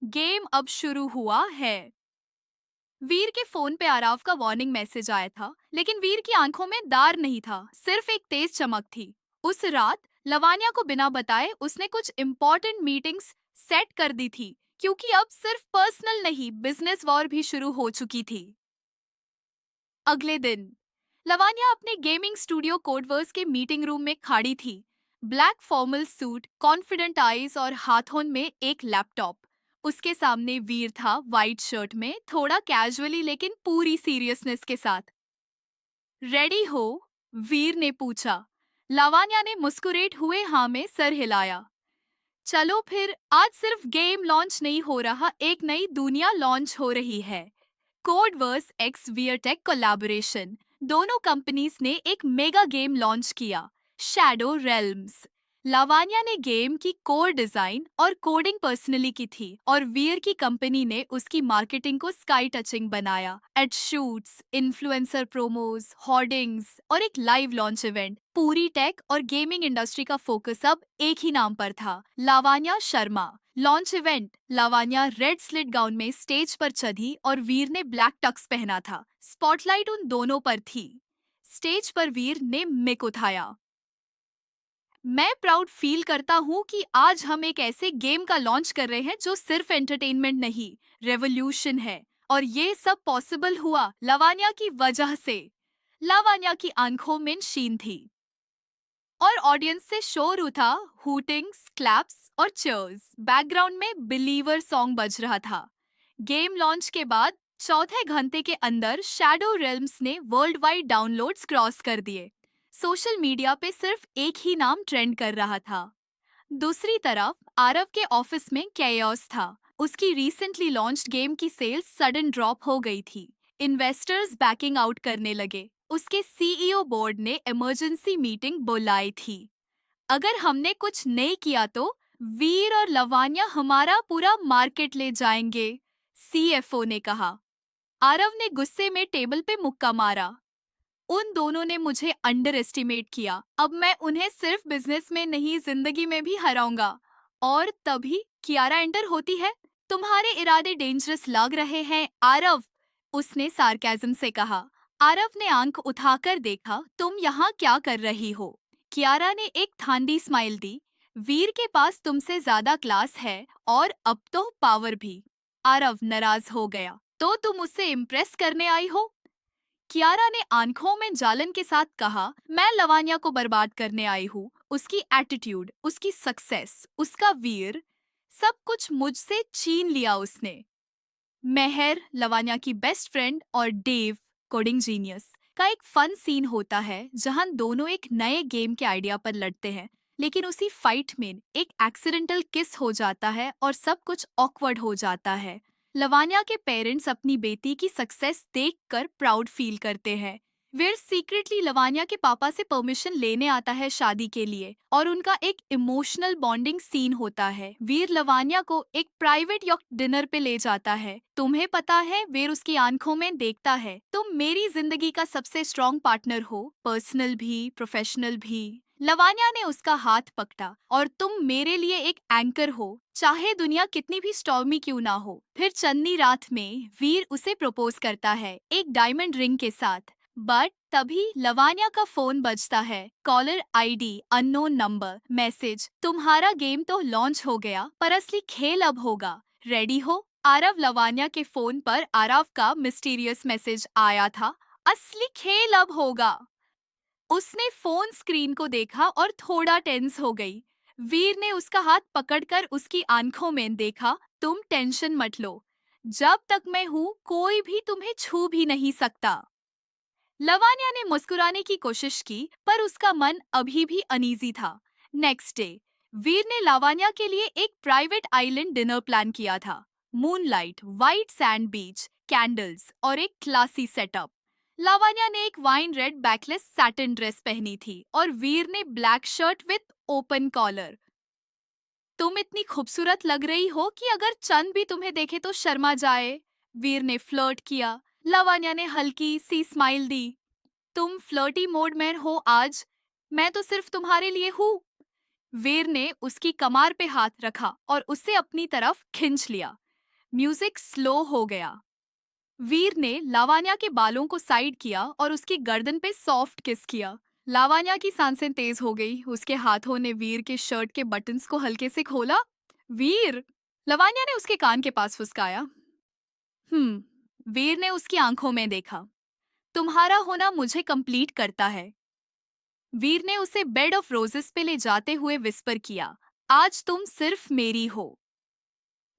Game अब शुरू हुआ है। वीर के फोन पे आराव का वार्निंग मैसेज आया था, लेकिन वीर की आंखों में दार नहीं था, सिर्फ एक तेज चमक थी। उस रात लवानिया को बिना बताए उसने कुछ इम्पोर्टेंट मीटिंग्स सेट कर दी थी, क्योंकि अब सिर्फ पर्सनल नहीं, बिजनेस वॉर भी शुरू हो चुकी थी। अगले दिन लवानिया अपने गेमिंग स्टूडियो कोडवर्स के मीटिंग रूम में खड़ी थी। Black formal suit, confident eyes और हाथों में एक लैपटॉप। उसके सामने वीर था, वाइट शर्ट में, थोड़ा कैजुअली लेकिन पूरी सीरियसनेस के साथ। रेडी हो? वीर ने पूछा। लावानिया ने मुस्कुराते हुए हाँ में सर हिलाया। चलो फिर, आज सिर्फ गेम लॉन्च नहीं हो रहा, एक नई दुनिया लॉन्च हो रही है। कोडवर्स एक्स वियरटेक कोलैबोरेशन। दोनों कंपनीज ने एक मेगा गेम लॉन्च किया, शैडो रेल्म्स। लावानिया ने गेम की कोर डिजाइन और कोडिंग पर्सनली की थी, और वियर की कंपनी ने उसकी मार्केटिंग को स्काई टचिंग बनाया। Ad shoots, influencer promos, hoardings और एक लाइव लॉन्च इवेंट। पूरी टेक और गेमिंग इंडस्ट्री का फोकस अब एक ही नाम पर था, Lavanya Sharma. Launch event, Lavanya red slit gown में स्टेज पर चढ़ी और वीर ने ब्लैक टक्स पहना था। स्पॉटलाइट उन दोनों पर थी। स्टेज पर वीर ने मिक उठाया। मैं प्राउड फील करता हूँ कि आज हम एक ऐसे गेम का लॉन्च कर रहे हैं जो सिर्फ एंटरटेनमेंट नहीं, रेवोल्यूशन है। और ये सब पॉसिबल हुआ लावानिया की वजह से। लावानिया की आंखों में शीन थी और ऑडियंस से शोर उठा, हूटिंग्स, क्लैप्स और चीयर्स। बैकग्राउंड में बिलीवर सॉन्ग बज रहा था। गेम लॉन्च के बाद चौथे घंटे के अंदर शैडो रेल्म्स ने वर्ल्ड वाइड डाउनलोड्स क्रॉस कर दिए। सोशल मीडिया पे सिर्फ एक ही नाम ट्रेंड कर रहा था। दूसरी तरफ आरव के ऑफिस में कैओस था। उसकी रिसेंटली लॉन्च्ड गेम की सेल्स सडन ड्रॉप हो गई थी। इन्वेस्टर्स बैकिंग आउट करने लगे। उसके सीईओ बोर्ड ने इमरजेंसी मीटिंग बुलाई थी। अगर हमने कुछ नहीं किया तो वीर और लवानिया हमारा पूरा मार्केट ले जाएंगे, सीएफओ ने कहा। आरव ने गुस्से में टेबल पे मुक्का मारा। उन दोनों ने मुझे अंडर एस्टिमेट किया, अब मैं उन्हें सिर्फ बिजनेस में नहीं, जिंदगी में भी हराऊंगा। और तभी कियारा एंटर होती है। तुम्हारे इरादे डेंजरस लग रहे हैं आरव, उसने सार्केज्म से कहा। आरव ने आंख उठाकर देखा। तुम यहाँ क्या कर रही हो? कियारा ने एक थांडी स्माइल दी। वीर के पास तुमसे ज्यादा क्लास है और अब तो पावर भी। आरव नाराज हो गया। तो तुम उससे इम्प्रेस करने आई हो? कियारा ने आंखों में जालन के साथ कहा, मैं लवानिया को बर्बाद करने आई हूँ। उसकी एटीट्यूड, उसकी सक्सेस, उसका वीर, सब कुछ मुझसे छीन लिया उसने। मेहर, लवानिया की बेस्ट फ्रेंड, और डेव, कोडिंग जीनियस, का एक फन सीन होता है जहां दोनों एक नए गेम के आइडिया पर लड़ते हैं। लेकिन उसी फाइट में एक एक्सीडेंटल किस हो जाता है और सब कुछ ऑकवर्ड हो जाता है। लवानिया के पेरेंट्स अपनी बेटी की सक्सेस देखकर प्राउड फील करते हैं। वीर सीक्रेटली लवानिया के पापा से परमिशन लेने आता है शादी के लिए, और उनका एक इमोशनल बॉन्डिंग सीन होता है। वीर लवानिया को एक प्राइवेट यॉट डिनर पे ले जाता है। तुम्हें पता है, वीर उसकी आंखों में देखता है, तुम मेरी जिंदगी का सबसे स्ट्रॉन्ग पार्टनर हो, पर्सनल भी, प्रोफेशनल भी। लवानिया ने उसका हाथ पकड़ा। और तुम मेरे लिए एक एंकर हो, चाहे दुनिया कितनी भी स्टॉर्मी क्यों ना हो। फिर चंदनी रात में वीर उसे प्रपोज करता है, एक डायमंड रिंग के साथ। बट तभी लवानिया का फोन बजता है। Caller ID unknown number, message, तुम्हारा गेम तो लॉन्च हो गया पर असली खेल अब होगा, रेडी हो? आरव लवानिया के फोन पर आरव का मिस्टीरियस मैसेज आया था, असली खेल अब होगा। उसने फोन स्क्रीन को देखा और थोड़ा टेंस हो गई। वीर ने उसका हाथ पकड़कर उसकी आंखों में देखा। तुम टेंशन मत लो, जब तक मैं हूँ कोई भी तुम्हें छू भी नहीं सकता। लवानिया ने मुस्कुराने की कोशिश की, पर उसका मन अभी भी अनईजी था। नेक्स्ट डे वीर ने लावानिया के लिए एक प्राइवेट आइलैंड डिनर प्लान किया था। Moonlight, white sand beach, candles और एक क्लासी सेटअप। लावानिया ने एक wine red backless satin dress पहनी थी और वीर ने black shirt with open collar. तुम इतनी खूबसूरत लग रही हो कि अगर चंद भी तुम्हें देखे तो शर्मा जाए, वीर ने फ्लर्ट किया। लावानिया ने हल्की सी स्माइल दी। तुम फ्लर्टी मोड में हो आज, मैं तो सिर्फ तुम्हारे लिए हूँ। वीर ने उसकी कमार पे हाथ रखा और उसे अपनी तरफ खींच लिया। म्यूजिक स्लो हो गया। वीर ने लावान्या के बालों को साइड किया और उसकी गर्दन पे सॉफ्ट किस किया। लावान्या की सांसें तेज हो गई। उसके हाथों ने वीर के शर्ट के बटन्स को हल्के से खोला। वीर! लावान्या ने उसके कान के पास फुसकाया। वीर ने उसकी आंखों में देखा। तुम्हारा होना मुझे कंप्लीट करता है। वीर ने उसे बेड ऑफ रोजेस पे ले जाते हुए विस्पर किया, आज तुम सिर्फ मेरी हो।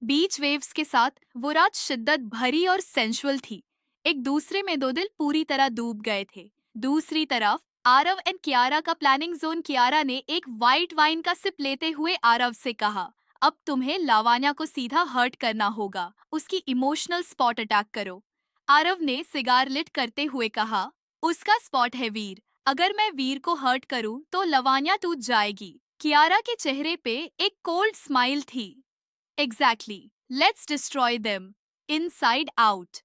बीच वेव्स के साथ वो रात शिद्दत भरी और सेंशुअल थी। एक दूसरे में दो दिल पूरी तरह डूब गए थे। दूसरी तरफ आरव एंड कियारा का प्लानिंग जोन। कियारा ने एक वाइट वाइन का सिप लेते हुए आरव से कहा, अब तुम्हें लावान्या को सीधा हर्ट करना होगा, उसकी इमोशनल स्पॉट अटैक करो। आरव ने सिगार लिट करते हुए कहा, उसका स्पॉट है वीर। अगर मैं वीर को हर्ट करूं तो लवान्या टूट जाएगी। कियारा के चेहरे पे एक कोल्ड स्माइल थी। Exactly. Let's destroy them. Inside out.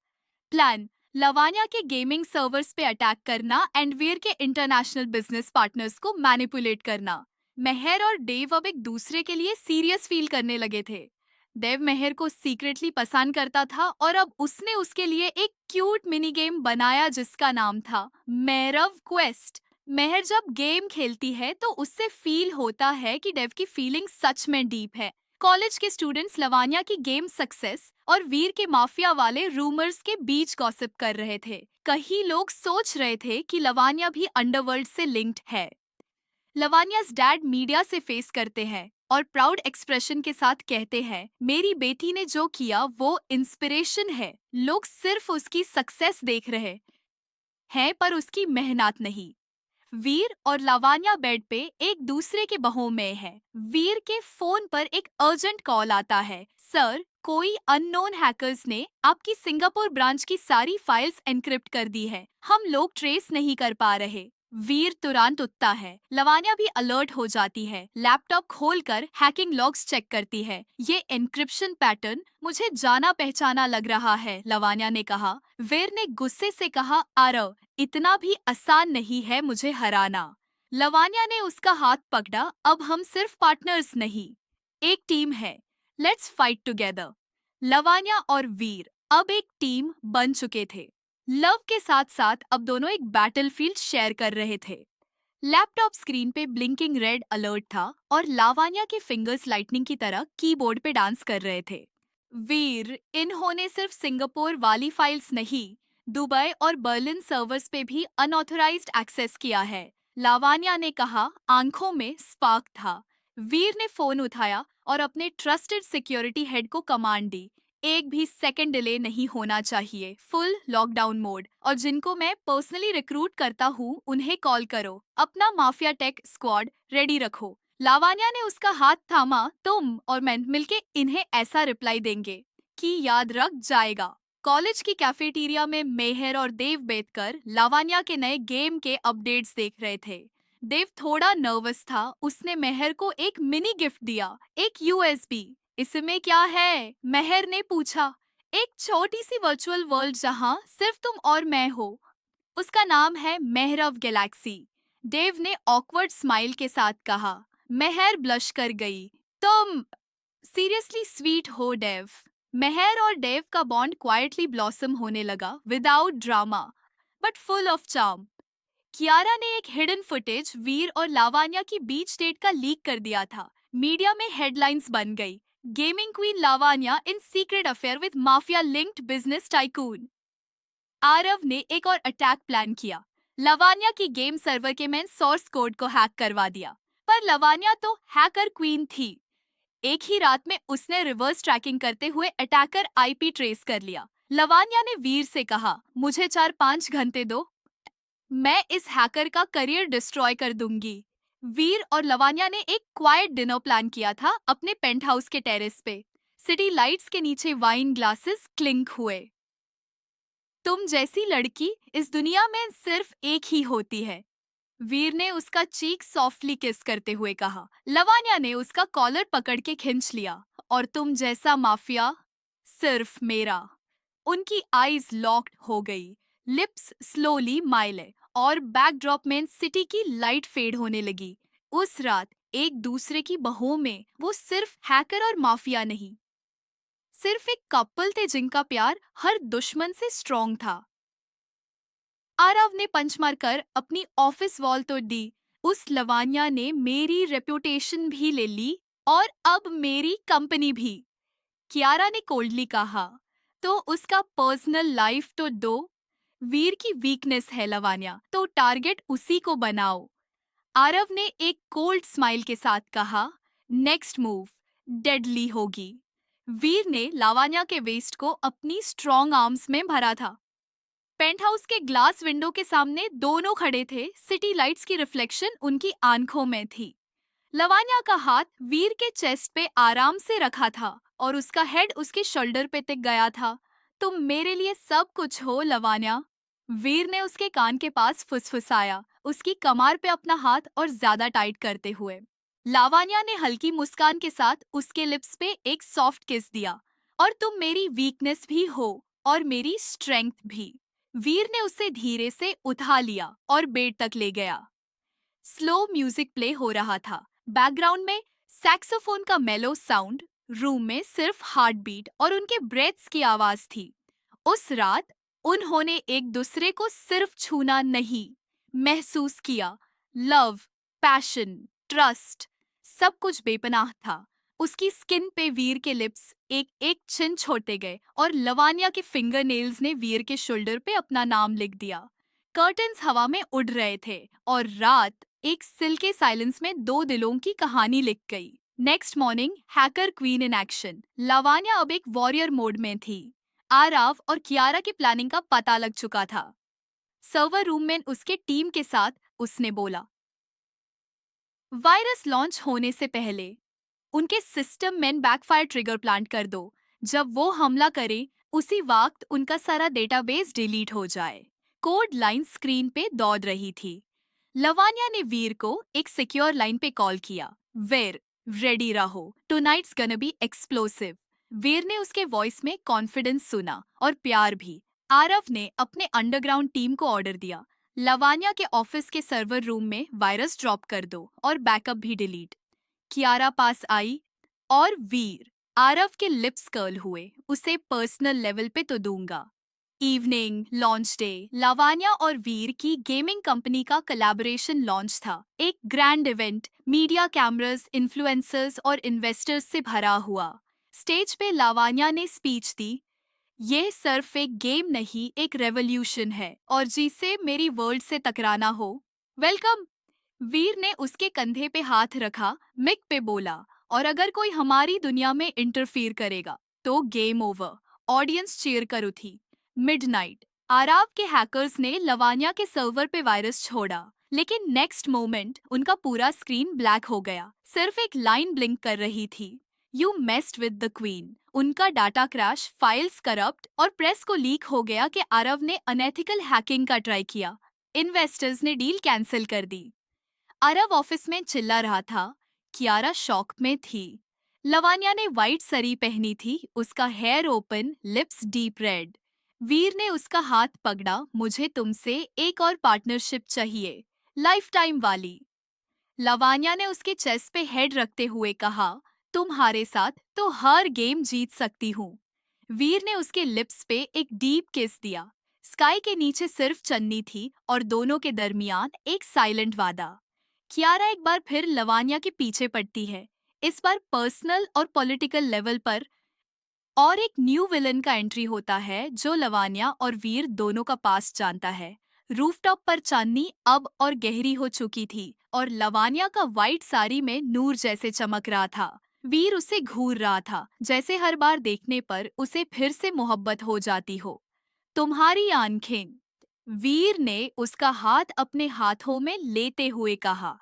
Plan: Lavania के गेमिंग सर्वर्स पे अटैक करना एंड वीर के इंटरनेशनल बिजनेस पार्टनर्स को मैनिपुलेट करना। मेहर और डेव अब एक दूसरे के लिए सीरियस फील करने लगे थे। देव मेहर को सीक्रेटली पसंद करता था और अब उसने उसके लिए एक क्यूट मिनी गेम बनाया जिसका नाम था मेहरव क्वेस्ट। मेहर जब गेम खेलती है तो उससे फील होता है कि डेव की फीलिंग सच में डीप है। कॉलेज के स्टूडेंट्स लवानिया की गेम सक्सेस और वीर के माफिया वाले रूमर्स के बीच गॉसिप कर रहे थे। कई लोग सोच रहे थे कि लवानिया भी अंडरवर्ल्ड से लिंक्ड है। लवानिया's डैड मीडिया से फेस करते हैं और प्राउड एक्सप्रेशन के साथ कहते हैं, मेरी बेटी ने जो किया वो इंस्पिरेशन है। लोग सिर्फ उसकी सक्सेस देख रहे हैं पर उसकी मेहनत नहीं। वीर और लावानिया बेड पे एक दूसरे के बाहों में है। वीर के फोन पर एक अर्जेंट कॉल आता है। सर, कोई अननोन हैकर्स ने आपकी सिंगापुर ब्रांच की सारी फाइल्स एनक्रिप्ट कर दी है। हम लोग ट्रेस नहीं कर पा रहे। वीर तुरंत उठता है। लवानिया भी अलर्ट हो जाती है। लैपटॉप खोलकर हैकिंग लॉग्स चेक करती है। ये एनक्रिप्शन पैटर्न मुझे जाना पहचाना लग रहा है, लवानिया ने कहा। वीर ने गुस्से से कहा, आरव, इतना भी आसान नहीं है मुझे हराना। लवानिया ने उसका हाथ पकड़ा। अब हम सिर्फ पार्टनर्स नहीं, एक टीम है। Let's fight together. लवानिया और वीर अब एक टीम बन चुके थे। लव के साथ साथ अब दोनों एक बैटलफील्ड शेयर कर रहे थे। लैपटॉप स्क्रीन पे ब्लिंकिंग रेड अलर्ट था और लावानिया के फिंगर्स लाइटनिंग की तरह कीबोर्ड पे डांस कर रहे थे। वीर, इन्होंने सिर्फ सिंगापुर वाली फाइल्स नहीं, दुबई और बर्लिन सर्वर्स पे भी अनऑथराइज्ड एक्सेस किया है। लावानिया ने कहा, आंखों में स्पार्क था। वीर ने फोन उठाया और अपने ट्रस्टेड सिक्योरिटी हेड को कमांड दी, एक भी सेकंड डिले नहीं होना चाहिए। Full lockdown mode. और जिनको मैं पर्सनली रिक्रूट करता हूँ उन्हें कॉल करो। अपना माफिया टेक स्क्वाड रेडी रखो। लावानिया ने उसका हाथ थामा। तुम और मैं मिलके इन्हें ऐसा रिप्लाई देंगे कि याद रख जाएगा। कॉलेज की कैफेटेरिया में मेहर और देव बैठकर लावानिया के नए गेम के अपडेट्स देख रहे थे। देव थोड़ा नर्वस था। उसने मेहर को एक मिनी गिफ्ट दिया, एक यूएसबी। इसमें क्या है? मेहर ने पूछा। एक छोटी सी वर्चुअल वर्ल्ड जहां सिर्फ तुम और मैं हो। उसका नाम है मेहरव गैलेक्सी। डेव ने ऑकवर्ड स्माइल के साथ कहा। मेहर ब्लश कर गई। तुम सीरियसली स्वीट हो डेव। मेहर और डेव का बॉन्ड क्वाइटली ब्लॉसम होने लगा, without drama but full of charm. Kiara ने एक हिडन फुटेज वीर और लावानिया की बीच डेट का लीक कर दिया था। मीडिया में हेडलाइंस बन गई, gaming queen Lavania in secret affair with mafia linked business tycoon. Aarav ने एक और अटैक प्लान किया। लवानिया की गेम सर्वर के मैन सोर्स कोड को हैक करवा दिया। पर लवानिया तो हैकर क्वीन थी। एक ही रात में उसने रिवर्स ट्रैकिंग करते हुए अटैकर आईपी ट्रेस कर लिया। लवानिया ने वीर से कहा, मुझे 4-5 घंटे दो, मैं इस हैकर का करियर डिस्ट्रॉय कर दूंगी। वीर और लवानिया ने एक क्वाइट डिनर प्लान किया था अपने पेंट हाउस के टेरेस पे। सिटी लाइट्स के नीचे वाइन ग्लासेस क्लिंक हुए। तुम जैसी लड़की इस दुनिया में सिर्फ एक ही होती है, वीर ने उसका चीक सॉफ्टली किस करते हुए कहा। लवानिया ने उसका कॉलर पकड़ के खींच लिया। और तुम जैसा माफिया सिर्फ मेरा। उनकी आईज लॉक्ड हो गई, लिप्स स्लोली माइले और बैकड्रॉप में सिटी की लाइट फेड होने लगी। उस रात एक दूसरे की बाहों में वो सिर्फ हैकर और माफिया नहीं, सिर्फ एक कपल थे जिनका प्यार हर दुश्मन से स्ट्रॉन्ग था। आरव ने पंच मारकर अपनी ऑफिस वॉल तोड़ दी। उस लवानिया ने मेरी रेपुटेशन भी ले ली और अब मेरी कंपनी भी। कियारा ने कोल्डली कहा, तो उसका पर्सनल लाइफ तो दो। वीर की वीकनेस है लवानिया, तो टारगेट उसी को बनाओ। आरव ने एक कोल्ड स्माइल के साथ कहा, नेक्स्ट मूव डेडली होगी। वीर ने लावानिया के वेस्ट को अपनी स्ट्रॉन्ग आर्म्स में भरा था। पेंटहाउस के ग्लास विंडो के सामने दोनों खड़े थे। सिटी लाइट्स की रिफ्लेक्शन उनकी आंखों में थी। लवानिया का हाथ वीर के चेस्ट पे आराम से रखा था और उसका हेड उसके शोल्डर पे टिक गया था। तुम मेरे लिए सब कुछ हो लवानिया। वीर ने उसके कान के पास फुसफुसाया, उसकी कमर पे अपना हाथ और ज्यादा टाइट करते हुए। लावानिया ने हल्की मुस्कान के साथ उसके लिप्स पे एक सॉफ्ट किस दिया। और तुम मेरी वीकनेस भी हो और मेरी स्ट्रेंथ भी। वीर ने उसे धीरे से उठा लिया और बेड तक ले गया। स्लो म्यूजिक प्ले हो रहा था। बैकग्राउंड में सैक्सोफोन का मेलो साउंड। रूम में सिर्फ हार्ट बीट और उनके ब्रेथ्स की आवाज थी। उस रात उन्होंने एक दूसरे को सिर्फ छूना नहीं, महसूस किया। लव, पैशन, ट्रस्ट, सब कुछ बेपनाह था। उसकी स्किन पे वीर के लिप्स एक एक चिन छोड़ते गए और लवानिया के फिंगर नेल्स ने वीर के शोल्डर पे अपना नाम लिख दिया। कर्टन्स हवा में उड़ रहे थे और रात एक सिल्के साइलेंस में दो दिलों की कहानी लिख गई। Next morning, hacker queen in action. Lavania अब एक वॉरियर मोड में थी। आराव और कियारा की प्लानिंग का पता लग चुका था। सर्वर रूम में उसके टीम के साथ उसने बोला, वायरस लॉन्च होने से पहले उनके सिस्टम में बैकफायर ट्रिगर प्लांट कर दो। जब वो हमला करे उसी वक्त उनका सारा डेटाबेस डिलीट हो जाए। कोड लाइन स्क्रीन पे दौड़ रही थी। लवानिया ने वीर को एक सिक्योर लाइन पे कॉल किया। वीर, रेडी रहो, टुनाइट्स गonna बी एक्सप्लोसिव। वीर ने उसके वॉइस में कॉन्फिडेंस सुना और प्यार भी। आरव ने अपने अंडरग्राउंड टीम को ऑर्डर दिया, लवानिया के ऑफिस के सर्वर रूम में वायरस ड्रॉप कर दो और बैकअप भी डिलीट। कियारा पास आई और वीर। आरव के लिप्स कर्ल हुए, उसे पर्सनल लेवल पे तो दूंगा। इवनिंग, लॉन्च डे, लावानिया और वीर की गेमिंग कंपनी का कोलैबोरेशन लॉन्च था। एक grand event, media cameras, influencers और इन्वेस्टर्स से भरा हुआ। स्टेज पे लावानिया ने स्पीच दी, ये सिर्फ एक गेम नहीं, एक रेवोल्यूशन है और जिसे मेरी वर्ल्ड से टकराना हो, वेलकम। वीर ने उसके कंधे पे हाथ रखा, मिक पे बोला, और अगर कोई हमारी दुनिया में इंटरफियर करेगा तो गेम ओवर। ऑडियंस चीयर कर उठी। मिडनाइट, आराव के हैकर्स ने लवानिया के सर्वर पे वायरस छोड़ा, लेकिन नेक्स्ट मोमेंट उनका पूरा स्क्रीन ब्लैक हो गया। सिर्फ एक लाइन ब्लिंक कर रही थी, you messed with the queen. उनका डाटा क्रैश, फाइल्स करप्ट और प्रेस को लीक हो गया कि आरव ने अनएथिकल हैकिंग का ट्राई किया। इन्वेस्टर्स ने डील कैंसिल कर दी। आरव ऑफिस में चिल्ला रहा था। कियारा शॉक में थी। लवानिया ने वाइट सरी पहनी थी, उसका hair open, lips deep red. Veer ने उसका हाथ पकड़ा, मुझे तुमसे एक और पार्टनरशिप चाहिए, लाइफ टाइम वाली। लवानिया ने उसके चेस्ट पे हेड रखते हुए कहा, तुम्हारे साथ तो हर गेम जीत सकती हूँ। वीर ने उसके लिप्स पे एक डीप किस दिया। स्काई के नीचे सिर्फ चन्नी थी और दोनों के दरमियान एक साइलेंट वादा। कियारा एक बार फिर लवानिया के पीछे पड़ती है, इस बार पर्सनल और पॉलिटिकल लेवल पर। और एक न्यू विलन का एंट्री होता है जो लवानिया और वीर दोनों का पास्ट जानता है। रूफटॉप पर चांदनी अब और गहरी हो चुकी थी और लवानिया का वाइट साड़ी में नूर जैसे चमक रहा था। वीर उसे घूर रहा था, जैसे हर बार देखने पर उसे फिर से मोहब्बत हो जाती हो। तुम्हारी आंखें, वीर ने उसका हाथ अपने हाथों में लेते हुए कहा,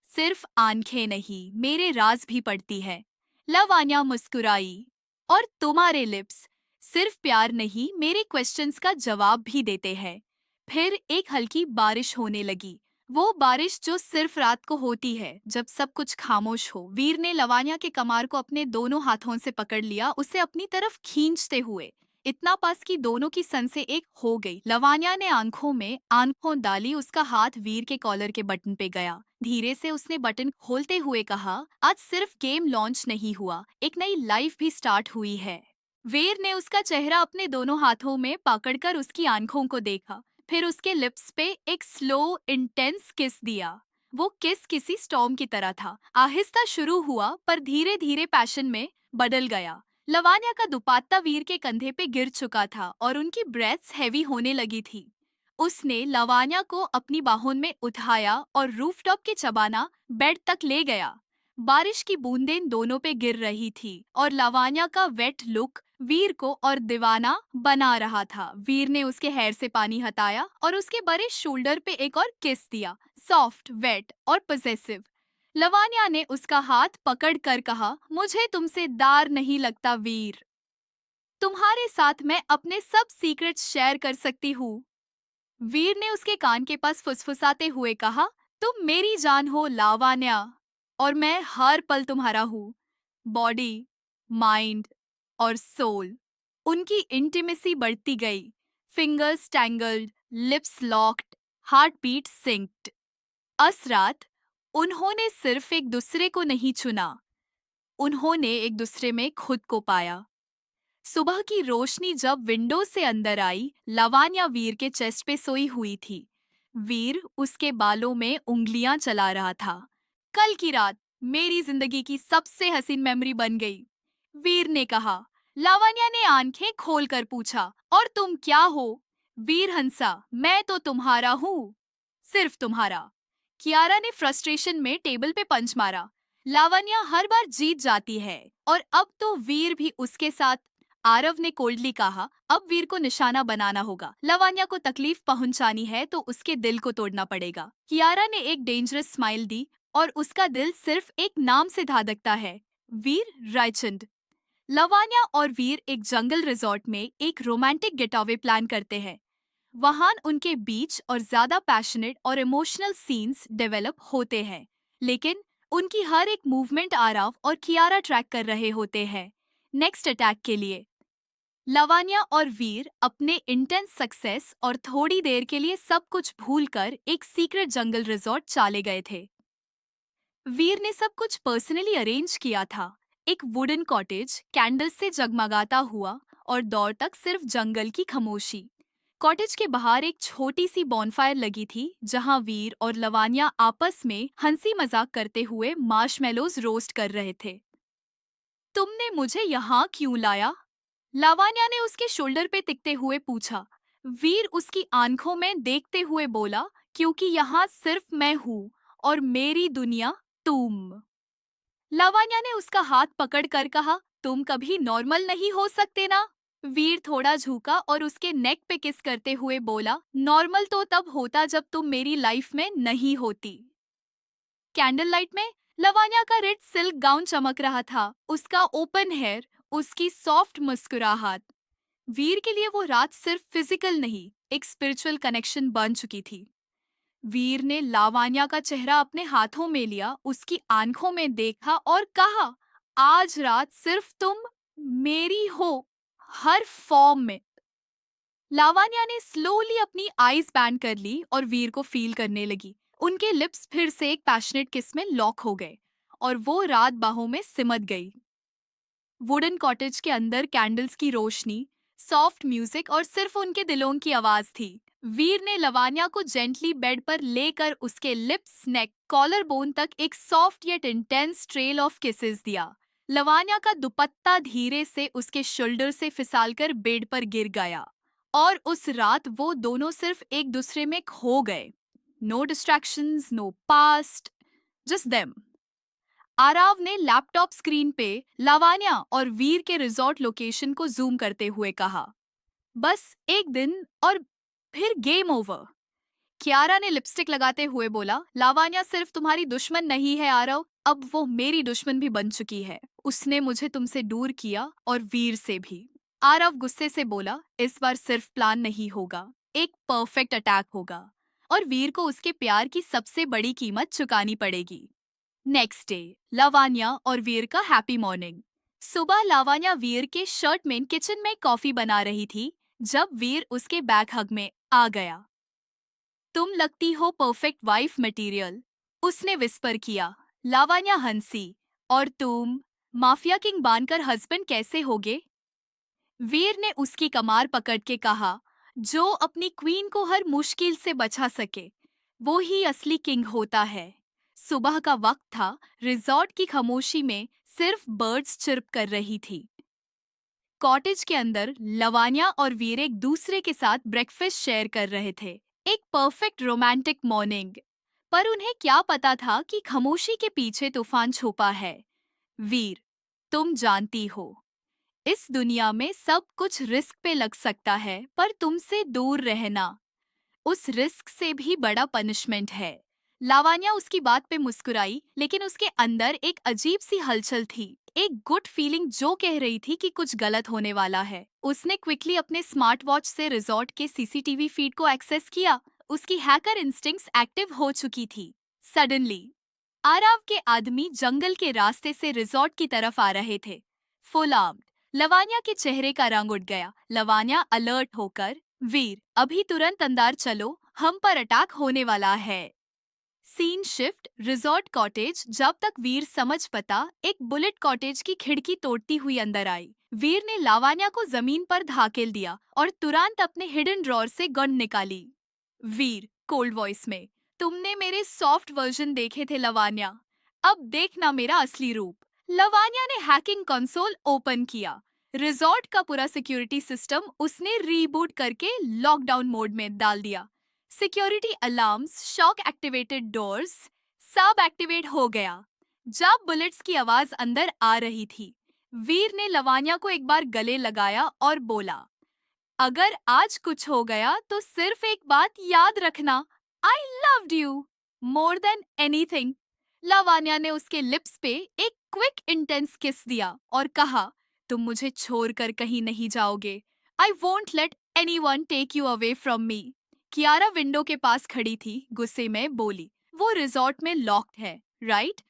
सिर्फ आंखें नहीं, मेरे राज भी पढ़ती है। लवानिया मुस्कुराई, और तुम्हारे लिप्स सिर्फ प्यार नहीं, मेरे क्वेश्चंस का जवाब भी देते हैं। फिर एक हल्की बारिश होने लगी, वो बारिश जो सिर्फ रात को होती है जब सब कुछ खामोश हो। वीर ने लवानिया के कमार को अपने दोनों हाथों से पकड़ लिया, उसे अपनी तरफ खींचते हुए, इतना पास कि दोनों की सन से एक हो गई। लवानिया ने आंखों में आंखों डाली, उसका हाथ वीर के कॉलर के बटन पे गया। धीरे से उसने बटन खोलते हुए कहा, आज सिर्फ गेम लॉन्च नहीं हुआ, एक नई लाइफ भी स्टार्ट हुई है। वीर ने उसका चेहरा अपने दोनों हाथों में पकड़कर उसकी आंखों को देखा, फिर उसके लिप्स पे एक स्लो इंटेंस किस दिया। वो किस किसी स्टॉर्म की तरह था, आहिस्ता शुरू हुआ पर धीरे धीरे पैशन में बदल गया। लवानिया का दुपट्टा वीर के कंधे पे गिर चुका था और उनकी ब्रेथ्स हैवी होने लगी थी। उसने लवानिया को अपनी बाहों में उठाया और रूफटॉप के चबाना बेड तक ले गया। बारिश की बूंदें दोनों पे गिर रही थी और लवानिया का वेट लुक वीर को और दीवाना बना रहा था। वीर ने उसके हेयर से पानी हटाया और उसके बड़े शोल्डर पे एक और किस दिया, सॉफ्ट, वेट और पजेसिव। लवानिया ने उसका हाथ पकड़ कर कहा, मुझे तुमसे डर नहीं लगता वीर। तुम्हारे साथ मैं अपने सब सीक्रेट्स शेयर कर सकती हूँ। वीर ने उसके कान के पास फुसफुसाते हुए कहा, तुम मेरी जान हो लावान्या, और मैं हर पल तुम्हारा हूँ। बॉडी, माइंड और सोल। उनकी इंटीमेसी बढ़ती गई। Fingers tangled, lips locked, heart beat synced. अस रात उन्होंने सिर्फ एक दूसरे को नहीं चुना, उन्होंने एक दूसरे में खुद को पाया। सुबह की रोशनी जब विंडो से अंदर आई, लवानिया वीर के चेस्ट पे सोई हुई थी। वीर उसके बालों में उंगलियां चला रहा था। कल की रात मेरी जिंदगी की सबसे हसीन मेमोरी बन गई, वीर ने कहा। लावण्या ने आंखें खोलकर पूछा, और तुम क्या हो? वीर हंसा, मैं तो तुम्हारा हूँ, सिर्फ तुम्हारा। कियारा ने फ्रस्ट्रेशन में टेबल पे पंच मारा। लावण्या हर बार जीत जाती है और अब तो वीर भी उसके साथ। आरव ने कोल्डली कहा, अब वीर को निशाना बनाना होगा। लवानिया को तकलीफ पहुंचानी है तो उसके दिल को तोड़ना पड़ेगा। कियारा ने एक डेंजरस स्माइल दी, और उसका दिल सिर्फ एक नाम से धड़कता है, वीर रायचंद। लवानिया और वीर एक जंगल रिजॉर्ट में एक रोमांटिक गेटअवे प्लान करते हैं। वहां उनके बीच और ज्यादा पैशनेट और इमोशनल सीन्स डेवलप होते हैं, लेकिन उनकी हर एक मूवमेंट आरव और कियारा ट्रैक कर रहे होते हैं नेक्स्ट अटैक के लिए। लवानिया और वीर अपने इंटेंस सक्सेस और थोड़ी देर के लिए सब कुछ भूलकर एक सीक्रेट जंगल रिजॉर्ट चले गए थे। वीर ने सब कुछ पर्सनली अरेंज किया था। एक वुडन कॉटेज कैंडल से जगमगाता हुआ और दूर तक सिर्फ जंगल की खामोशी। कॉटेज के बाहर एक छोटी सी बॉनफायर लगी थी जहां वीर और लवानिया आपस में हंसी मजाक करते हुए मार्शमेलोज रोस्ट कर रहे थे। तुमने मुझे यहाँ क्यों लाया? लावानिया ने उसके शोल्डर पे टिकते हुए पूछा। वीर उसकी आंखों में देखते हुए बोला, क्योंकि यहाँ सिर्फ मैं हूँ और मेरी दुनिया तुम। लावानिया ने उसका हाथ पकड़कर कहा, तुम कभी नॉर्मल नहीं हो सकते ना? वीर थोड़ा झुका और उसके नेक पे किस करते हुए बोला, नॉर्मल तो तब होता जब तुम मेरी लाइफ में नहीं होती। कैंडल लाइट में लवानिया का रेड सिल्क गाउन चमक रहा था, उसका ओपन हेयर, उसकी सॉफ्ट मुस्कुराहट। वीर के लिए वो रात सिर्फ फिजिकल नहीं, एक स्पिरिचुअल कनेक्शन बन चुकी थी। वीर ने लावानिया का चेहरा अपने हाथों में लिया, उसकी आंखों में देखा और कहा, आज रात सिर्फ तुम मेरी हो, हर फॉर्म में। लावानिया ने स्लोली अपनी आईज बैंड कर ली और वीर को फील करने लगी। उनके लिप्स फिर से एक पैशनेट किस में लॉक हो गए और वो रात बाहों में सिमट गई। वुडन कॉटेज के अंदर कैंडल्स की रोशनी, सॉफ्ट म्यूजिक और सिर्फ उनके दिलों की आवाज थी। वीर ने लवानिया को जेंटली बेड पर लेकर उसके लिप्स, नेक, कॉलर बोन तक एक soft yet intense trail of kisses दिया। लवानिया का दुपट्टा धीरे से उसके शोल्डर से फिसलकर बेड पर गिर गया और उस रात वो दोनों सिर्फ एक दूसरे में खो गए। No distractions, no past, just them. Aarav ने लैपटॉप स्क्रीन पे लावानिया और वीर के रिजॉर्ट लोकेशन को जूम करते हुए कहा, बस एक दिन और फिर गेम ओवर। कियारा ने लिपस्टिक लगाते हुए बोला, लावानिया सिर्फ तुम्हारी दुश्मन नहीं है आरव, अब वो मेरी दुश्मन भी बन चुकी है। उसने मुझे तुमसे दूर किया और वीर से भी। आरव गुस्से से बोला, इस बार सिर्फ प्लान नहीं होगा, एक परफेक्ट अटैक होगा और वीर को उसके प्यार की सबसे बड़ी कीमत चुकानी पड़ेगी। नेक्स्ट डे, लावानिया और वीर का हैप्पी मॉर्निंग। सुबह लावानिया वीर के शर्ट में किचन में कॉफी बना रही थी जब वीर उसके बैक हग में आ गया। तुम लगती हो परफेक्ट वाइफ मटेरियल, उसने विस्पर किया। लावानिया हंसी, और तुम माफिया किंग बनकर हस्बैंड कैसे होगे? वीर ने उसकी कमार पकड़ के कहा, जो अपनी क्वीन को हर मुश्किल से बचा सके वो ही असली किंग होता है। सुबह का वक्त था। रिजॉर्ट की खामोशी में सिर्फ बर्ड्स चिर्प कर रही थी। कॉटेज के अंदर लवानिया और वीर एक दूसरे के साथ ब्रेकफास्ट शेयर कर रहे थे। एक परफेक्ट रोमांटिक मॉर्निंग। पर उन्हें क्या पता था कि खामोशी के पीछे तूफान छुपा है। वीर, तुम जानती हो, इस दुनिया में सब कुछ रिस्क पे लग सकता है, पर तुमसे दूर रहना उस रिस्क से भी बड़ा पनिशमेंट है। लावानिया उसकी बात पे मुस्कुराई, लेकिन उसके अंदर एक अजीब सी हलचल थी। एक गुड फीलिंग जो कह रही थी कि कुछ गलत होने वाला है। उसने क्विकली अपने स्मार्ट वॉच से रिजॉर्ट के सीसीटीवी फीड को एक्सेस किया। उसकी हैकर इंस्टिंक्ट्स एक्टिव हो चुकी थी। सडनली आराव के आदमी जंगल के रास्ते से रिजॉर्ट की तरफ आ रहे थे, फुल आर्म्ड। लवानिया के चेहरे का रंग उठ गया। लवानिया अलर्ट होकर, वीर, अभी तुरंत अंदर चलो, हम पर अटैक होने वाला है। Scene shift resort cottage. जब तक वीर समझ पता, एक बुलेट कॉटेज की खिड़की तोड़ती हुई अंदर आई। वीर ने लावानिया को जमीन पर धाकेल दिया और तुरंत अपने हिडन ड्रॉर से गन निकाली। वीर कोल्ड वॉइस में, तुमने मेरे सॉफ्ट वर्जन देखे थे लवानिया, अब देखना मेरा असली रूप। लवानिया ने हैकिंग कंसोल ओपन किया। रिजॉर्ट का पूरा सिक्योरिटी सिस्टम उसने रीबूट करके लॉकडाउन मोड में डाल दिया। Security alarms, shock activated doors, सब एक्टिवेट हो गया। जब बुलेट्स की आवाज अंदर आ रही थी, वीर ने लवानिया को एक बार गले लगाया और बोला, अगर आज कुछ हो गया तो सिर्फ एक बात याद रखना, I loved you more than anything. Lavania ने उसके लिप्स पे एक क्विक इंटेंस किस दिया और कहा, तुम मुझे छोड़कर कहीं नहीं जाओगे। I won't let anyone take you away from me. Kiara window के पास खड़ी थी, गुस्से में बोली, वो रिजॉर्ट में लॉक्ड है, राइट?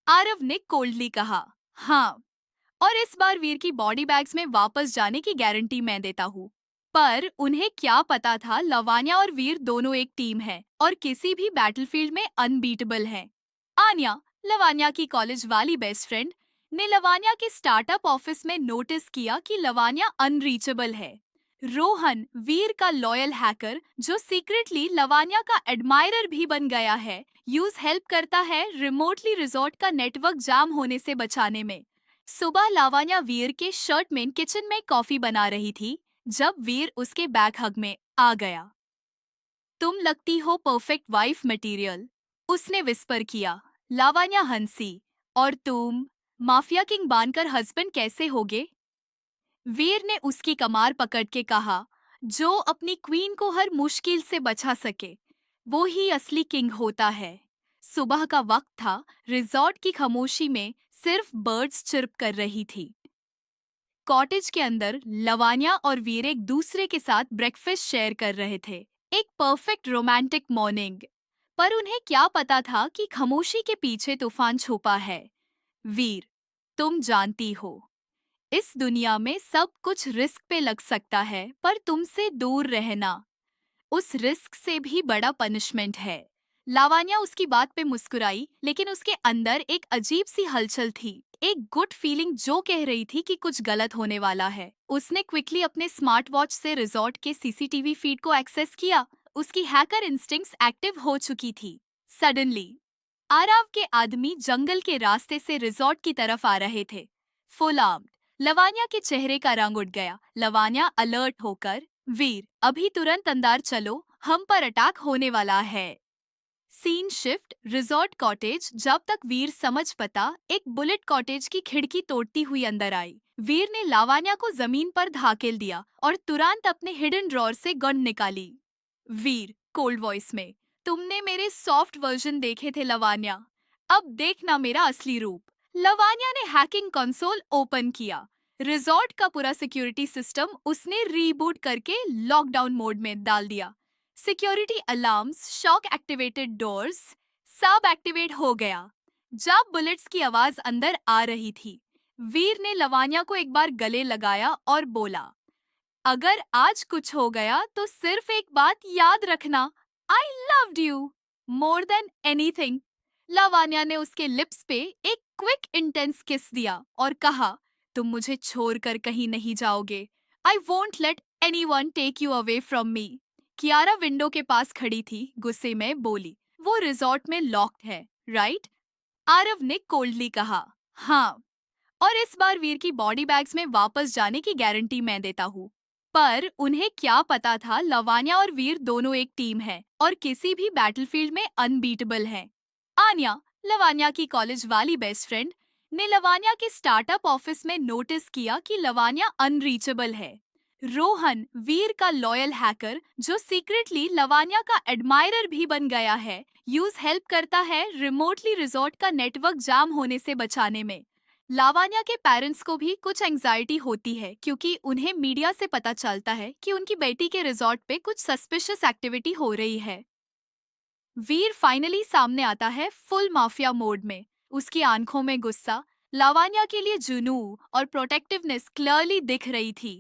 आरव ने कोल्डली कहा, हाँ, और इस बार वीर की बॉडी बैग्स में वापस जाने की गारंटी मैं देता हूँ। पर उन्हें क्या पता था, लवानिया और वीर दोनों एक टीम है और किसी भी बैटलफील्ड में अनबीटेबल है। आन्या, लवानिया की कॉलेज वाली बेस्ट फ्रेंड, ने लवानिया के स्टार्टअप ऑफिस में नोटिस किया कि लवानिया अनरीचेबल है। रोहन, वीर का लॉयल हैकर जो सीक्रेटली लवानिया का एडमायरर भी बन गया है, यूज हेल्प करता है रिमोटली रिजॉर्ट का नेटवर्क जाम होने से बचाने में। सुबह लावानिया वीर के शर्ट में किचन में कॉफी बना रही थी जब वीर उसके बैक हग में आ गया। तुम लगती हो परफेक्ट वाइफ मटेरियल, उसने विस्पर किया। लावानिया हंसी, और तुम माफिया किंग बनकर हस्बैंड कैसे होगे? वीर ने उसकी कमार पकड़ के कहा, जो अपनी क्वीन को हर मुश्किल से बचा सके वो ही असली किंग होता है। सुबह का वक्त था। रिजॉर्ट की खामोशी में सिर्फ बर्ड्स चिर्प कर रही थी। कॉटेज के अंदर लवानिया और वीर एक दूसरे के साथ ब्रेकफास्ट शेयर कर रहे थे। एक परफेक्ट रोमांटिक मॉर्निंग। पर उन्हें क्या पता था कि खामोशी के पीछे तूफान छुपा है। वीर, तुम जानती हो, इस दुनिया में सब कुछ रिस्क पे लग सकता है, पर तुमसे दूर रहना उस रिस्क से भी बड़ा पनिशमेंट है। लावानिया उसकी बात पे मुस्कुराई, लेकिन उसके अंदर एक अजीब सी हलचल थी। एक गुड फीलिंग जो कह रही थी कि कुछ गलत होने वाला है। उसने क्विकली अपने स्मार्ट वॉच से रिजॉर्ट के सीसीटीवी फीड को एक्सेस किया। उसकी हैकर इंस्टिंक्ट्स एक्टिव हो चुकी थी। सडनली आराव के आदमी जंगल के रास्ते से रिजॉर्ट की तरफ आ रहे थे, फुल आर्म्ड। लवानिया के चेहरे का रंग उठ गया। लवानिया अलर्ट होकर, वीर, अभी तुरंत अंदर चलो, हम पर अटैक होने वाला है। Scene shift resort cottage. जब तक वीर समझ पता, एक बुलेट कॉटेज की खिड़की तोड़ती हुई अंदर आई। वीर ने लावानिया को जमीन पर धाकेल दिया और तुरंत अपने हिडन ड्रॉर से गन निकाली। वीर कोल्ड वॉइस में, तुमने मेरे सॉफ्ट वर्जन देखे थे लवानिया, अब देखना मेरा असली रूप। लवानिया ने हैकिंग कंसोल ओपन किया। रिजॉर्ट का पूरा सिक्योरिटी सिस्टम उसने रीबूट करके लॉकडाउन मोड में डाल दिया। Security alarms, shock activated doors, सब एक्टिवेट हो गया। जब बुलेट्स की आवाज अंदर आ रही थी, वीर ने लवानिया को एक बार गले लगाया और बोला, अगर आज कुछ हो गया तो सिर्फ एक बात याद रखना, I loved you more than anything. Lavania ने उसके लिप्स पे एक क्विक इंटेंस किस दिया और कहा, तुम मुझे छोड़कर कहीं नहीं जाओगे। I won't let anyone take you away from me. Kiara window के पास खड़ी थी, गुस्से में बोली, वो रिजॉर्ट में लॉक्ड है, राइट? आरव ने कोल्डली कहा, हाँ, और इस बार वीर की बॉडी बैग्स में वापस जाने की गारंटी मैं देता हूँ। पर उन्हें क्या पता था लवानिया और वीर दोनों एक टीम है और किसी भी बैटलफील्ड में अनबीटेबल है। आन्या, लवानिया की कॉलेज वाली बेस्ट फ्रेंड, ने लवानिया के स्टार्टअप ऑफिस में नोटिस किया कि लवानिया अनरीचेबल है। रोहन, वीर का लॉयल हैकर जो सीक्रेटली लवानिया का एडमायरर भी बन गया है, यूज हेल्प करता है रिमोटली रिजॉर्ट का नेटवर्क जाम होने से बचाने में। लावानिया के पेरेंट्स को भी कुछ एंजाइटी होती है क्योंकि उन्हें मीडिया से पता चलता है कि उनकी बेटी के रिजॉर्ट पे कुछ सस्पिशियस एक्टिविटी हो रही है। वीर फाइनली सामने आता है फुल माफिया मोड में। उसकी आंखों में गुस्सा, लावानिया के लिए जुनू और प्रोटेक्टिवनेस क्लियरली दिख रही थी।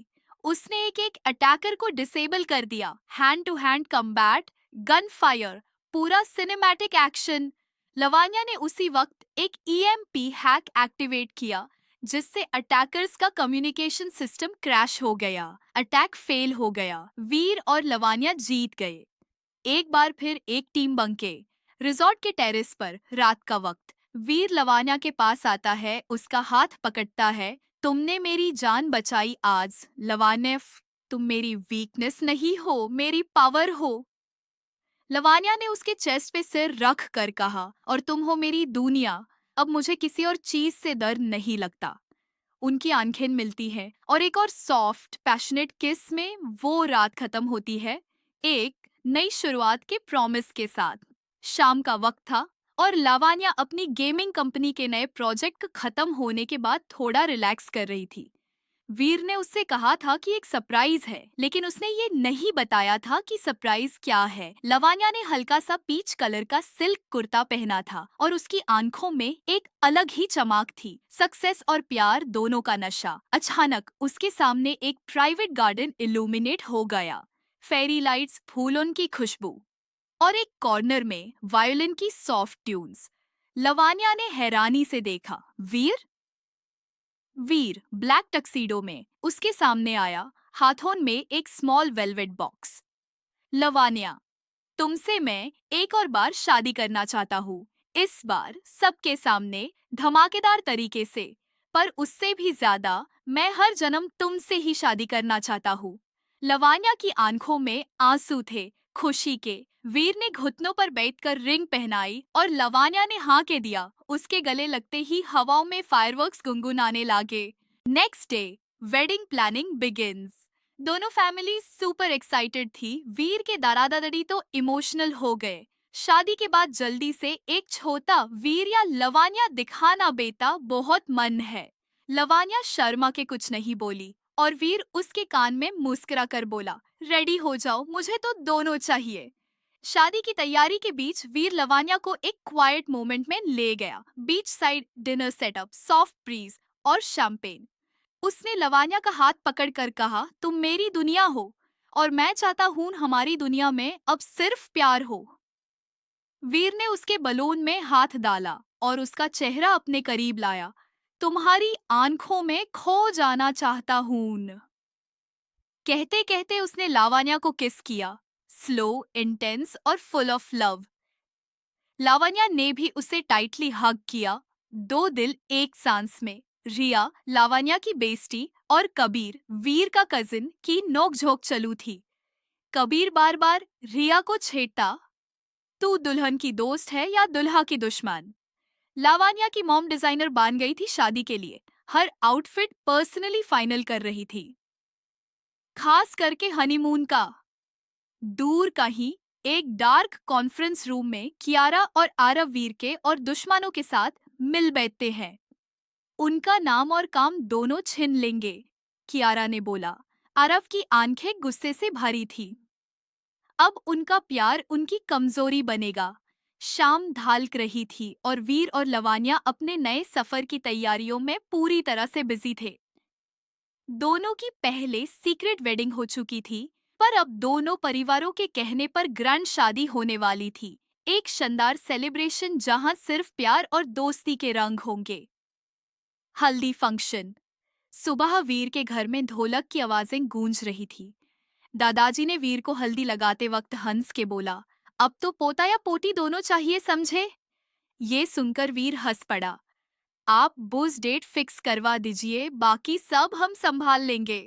उसने एक एक अटैकर को डिसेबल कर दिया, hand to hand combat, gun fire, पूरा सिनेमैटिक एक्शन। लवानिया ने उसी वक्त एक ईएमपी हैक एक्टिवेट किया जिससे अटैकर्स का कम्युनिकेशन सिस्टम क्रैश हो गया। अटैक फेल हो गया, वीर और लवानिया जीत गए। एक बार फिर एक टीम बंके। रिजॉर्ट के टेरेस पर रात का वक्त वीर लवानिया के पास आता है, उसका हाथ पकड़ता है। तुमने मेरी जान बचाई आज लवानिया, तुम मेरी वीकनेस नहीं हो, मेरी पावर हो। लवानिया ने उसके चेस्ट पे सिर रख कर कहा, और तुम हो मेरी दुनिया, अब मुझे किसी और चीज से डर नहीं लगता। उनकी आंखें मिलती हैं और एक और सॉफ्ट पैशनेट किस में वो रात खत्म होती है, एक नई शुरुआत के प्रॉमिस के साथ। शाम का वक्त था और लावानिया अपनी गेमिंग कंपनी के नए प्रोजेक्ट खत्म होने के बाद थोड़ा रिलैक्स कर रही थी। वीर ने उससे कहा था कि एक सरप्राइज है, लेकिन उसने ये नहीं बताया था कि सरप्राइज क्या है। लवानिया ने हल्का सा पीच कलर का सिल्क कुर्ता पहना था और उसकी आंखों में एक अलग ही चमक थी, सक्सेस और प्यार दोनों का नशा। अचानक उसके सामने एक प्राइवेट गार्डन इल्यूमिनेट हो गया, फेरी लाइट्स, फूलों की खुशबू और एक कॉर्नर में वायोलिन की सॉफ्ट ट्यून्स। लवानिया ने हैरानी से देखा, वीर? वीर ब्लैक टक्सीडो में उसके सामने आया, हाथों में एक स्मॉल वेलवेट बॉक्स। लवानिया, तुमसे मैं एक और बार शादी करना चाहता हूँ, इस बार सबके सामने, धमाकेदार तरीके से, पर उससे भी ज्यादा मैं हर जन्म तुमसे ही शादी करना चाहता हूँ। लवानिया की आंखों में आंसू थे, खुशी के। वीर ने घुटनों पर बैठकर रिंग पहनाई और लवानिया ने हाँ के दिया। उसके गले लगते ही हवाओं में फायरवर्क्स गुनगुनाने लगे। Next day, wedding planning begins. दोनों फैमिली सुपर एक्साइटेड थी। वीर के दादा दादी तो इमोशनल हो गए। शादी के बाद जल्दी से एक छोटा वीर या लवानिया दिखाना बेटा बहुत मन है। लवानिया शर्मा के कुछ नहीं बोली और वीर उसके कान में मुस्कुरा कर बोला, रेडी हो जाओ, मुझे तो दोनों चाहिए। शादी की तैयारी के बीच वीर लवानिया को एक क्वाइट मोमेंट में ले गया। Beach side dinner setup, soft breeze और शैंपेन। उसने लवानिया का हाथ पकड़कर कहा, तुम मेरी दुनिया हो और मैं चाहता हूँ हमारी दुनिया में अब सिर्फ प्यार हो। वीर ने उसके बलून में हाथ डाला और उसका चेहरा अपने करीब लाया। तुम्हारी आंखों में खो जाना चाहता हूँ, कहते कहते उसने लावण्या को किस किया, स्लो, इंटेंस और फुल ऑफ लव। लावण्या ने भी उसे टाइटली हग किया। दो दिल एक सांस में। रिया, लावण्या की बेस्टी, और कबीर, वीर का कजिन, की नोकझोंक चालू थी। कबीर बार बार रिया को छेड़ता, तू दुल्हन की दोस्त है या दुल्हा की दुश्मन। लावण्या की मॉम डिजाइनर बन गई थी शादी के लिए, हर आउटफिट पर्सनली फाइनल कर रही थी, खास करके हनीमून का। दूर कहीं एक डार्क कॉन्फ्रेंस रूम में कियारा और आरव वीर के और दुश्मनों के साथ मिल बैठते हैं। उनका नाम और काम दोनों छीन लेंगे, कियारा ने बोला। आरव की आंखें गुस्से से भरी थी। अब उनका प्यार उनकी कमजोरी बनेगा। शाम ढालक रही थी और वीर और लवानिया अपने नए सफर की तैयारियों में पूरी तरह से बिजी थे। दोनों की पहले सीक्रेट वेडिंग हो चुकी थी, पर अब दोनों परिवारों के कहने पर ग्रैंड शादी होने वाली थी। एक शानदार सेलिब्रेशन जहां सिर्फ प्यार और दोस्ती के रंग होंगे। हल्दी फंक्शन। सुबह वीर के घर में ढोलक की आवाजें गूंज रही थी। दादाजी ने वीर को हल्दी लगाते वक्त हंस के बोला, अब तो पोता या पोती दोनों चाहिए, समझे? ये सुनकर वीर हंस पड़ा। आप बुस डेट फिक्स करवा दीजिए, बाकी सब हम संभाल लेंगे।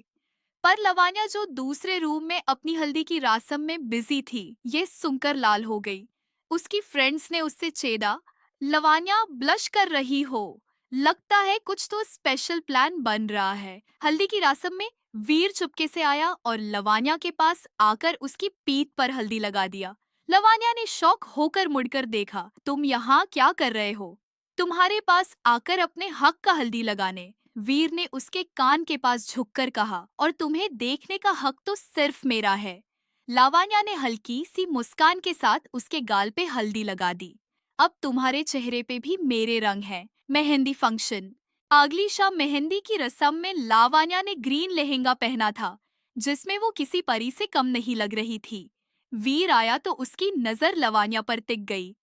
पर लवानिया, जो दूसरे रूम में अपनी हल्दी की रस्म में बिजी थी, ये सुनकर लाल हो गई। उसकी फ्रेंड्स ने उससे चेदा, लवानिया ब्लश कर रही हो, लगता है कुछ तो स्पेशल प्लान बन रहा है। हल्दी की रस्म में वीर चुपके से आया और लवानिया के पास आकर उसकी पीठ पर हल्दी लगा दिया। लवानिया ने शौक होकर मुड़कर देखा, तुम यहाँ क्या कर रहे हो? तुम्हारे पास आकर अपने हक का हल्दी लगाने, वीर ने उसके कान के पास झुककर कहा, और तुम्हें देखने का हक तो सिर्फ मेरा है। लावान्या ने हल्की सी मुस्कान के साथ उसके गाल पे हल्दी लगा दी। अब तुम्हारे चेहरे पे भी मेरे रंग हैं। मेहंदी फंक्शन। अगली शाम मेहंदी की रस्म में लावान्या ने ग्रीन लहंगा पहना था, जिसमें वो किसी परी से कम नहीं लग रही थी। वीर आया तो उसकी नजर लवान्या पर टिक गई।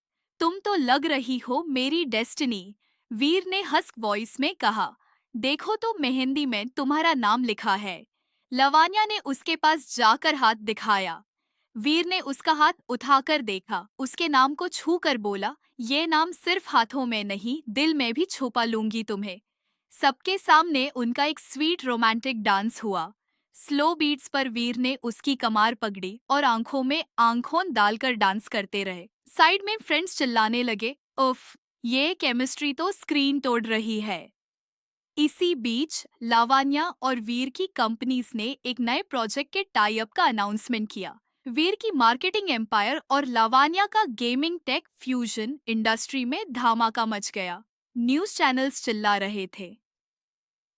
तुम तो लग रही हो मेरी डेस्टिनी, वीर ने हस्क वॉइस में कहा। देखो तो मेहंदी में तुम्हारा नाम लिखा है। लवानिया ने उसके पास जाकर हाथ दिखाया। वीर ने उसका हाथ उठाकर देखा, उसके नाम को छू कर बोला, ये नाम सिर्फ हाथों में नहीं, दिल में भी छुपा लूंगी तुम्हें। सबके सामने उनका एक स्वीट रोमांटिक डांस हुआ। स्लो बीट्स पर वीर ने उसकी कमार पकड़ी और आंखों में आंखों डालकर डांस करते रहे। साइड में फ्रेंड्स चिल्लाने लगे, उफ, ये केमिस्ट्री तो स्क्रीन तोड़ रही है। इसी बीच लावान्या और वीर की कंपनीज ने एक नए प्रोजेक्ट के टाई अप का अनाउंसमेंट किया। वीर की मार्केटिंग एम्पायर और लावान्या का गेमिंग टेक फ्यूजन इंडस्ट्री में धमाका मच गया। न्यूज चैनल्स चिल्ला रहे थे,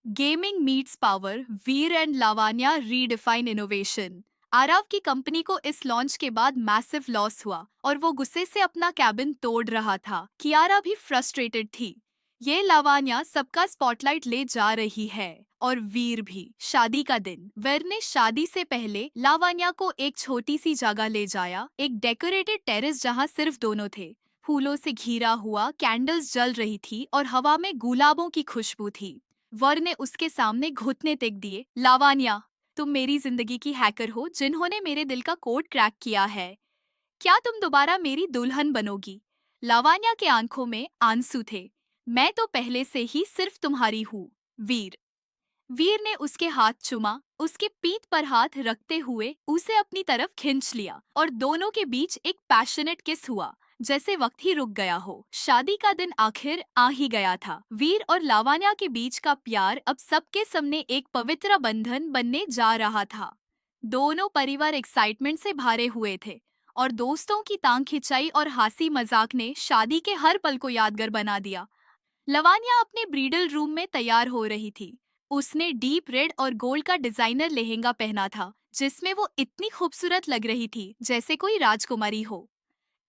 gaming meets power, Veer and Lavanya redefine innovation. Aarav की कंपनी को इस लॉन्च के बाद मैसिव लॉस हुआ और वो गुस्से से अपना कैबिन तोड़ रहा था। कियारा भी फ्रस्ट्रेटेड थी। ये लावान्या सबका स्पॉटलाइट ले जा रही है और वीर भी। शादी का दिन, वीर ने शादी से पहले लावान्या को एक छोटी सी जगह ले जाया, एक डेकोरेटेड टेरेस जहाँ सिर्फ दोनों थे। फूलों से घिरा हुआ, कैंडल्स जल रही थी और हवा में गुलाबों की खुशबू थी। वर ने उसके सामने घुटने टेक दिए। लावानिया, तुम मेरी जिंदगी की हैकर हो जिन्होंने मेरे दिल का कोड क्रैक किया है। क्या तुम दोबारा मेरी दुल्हन बनोगी? लावानिया के आंखों में आंसू थे। मैं तो पहले से ही सिर्फ तुम्हारी हूँ। वीर वीर ने उसके हाथ चूमा, उसके पीठ पर हाथ रखते हुए उसे अपनी तरफ खींच लिया और दोनों के बीच एक पैशनेट किस हुआ, जैसे वक्त ही रुक गया हो। शादी का दिन आखिर आ ही गया था। वीर और लावान्या के बीच का प्यार अब सबके सामने एक पवित्र बंधन बनने जा रहा था। दोनों परिवार एक्साइटमेंट से भरे हुए थे और दोस्तों की टांग खिंचाई और हंसी मजाक ने शादी के हर पल को यादगार बना दिया। लवानिया अपने ब्रीडल रूम में तैयार हो रही थी। उसने डीप रेड और गोल्ड का डिजाइनर लहंगा पहना था, जिसमें वो इतनी खूबसूरत लग रही थी जैसे कोई राजकुमारी हो।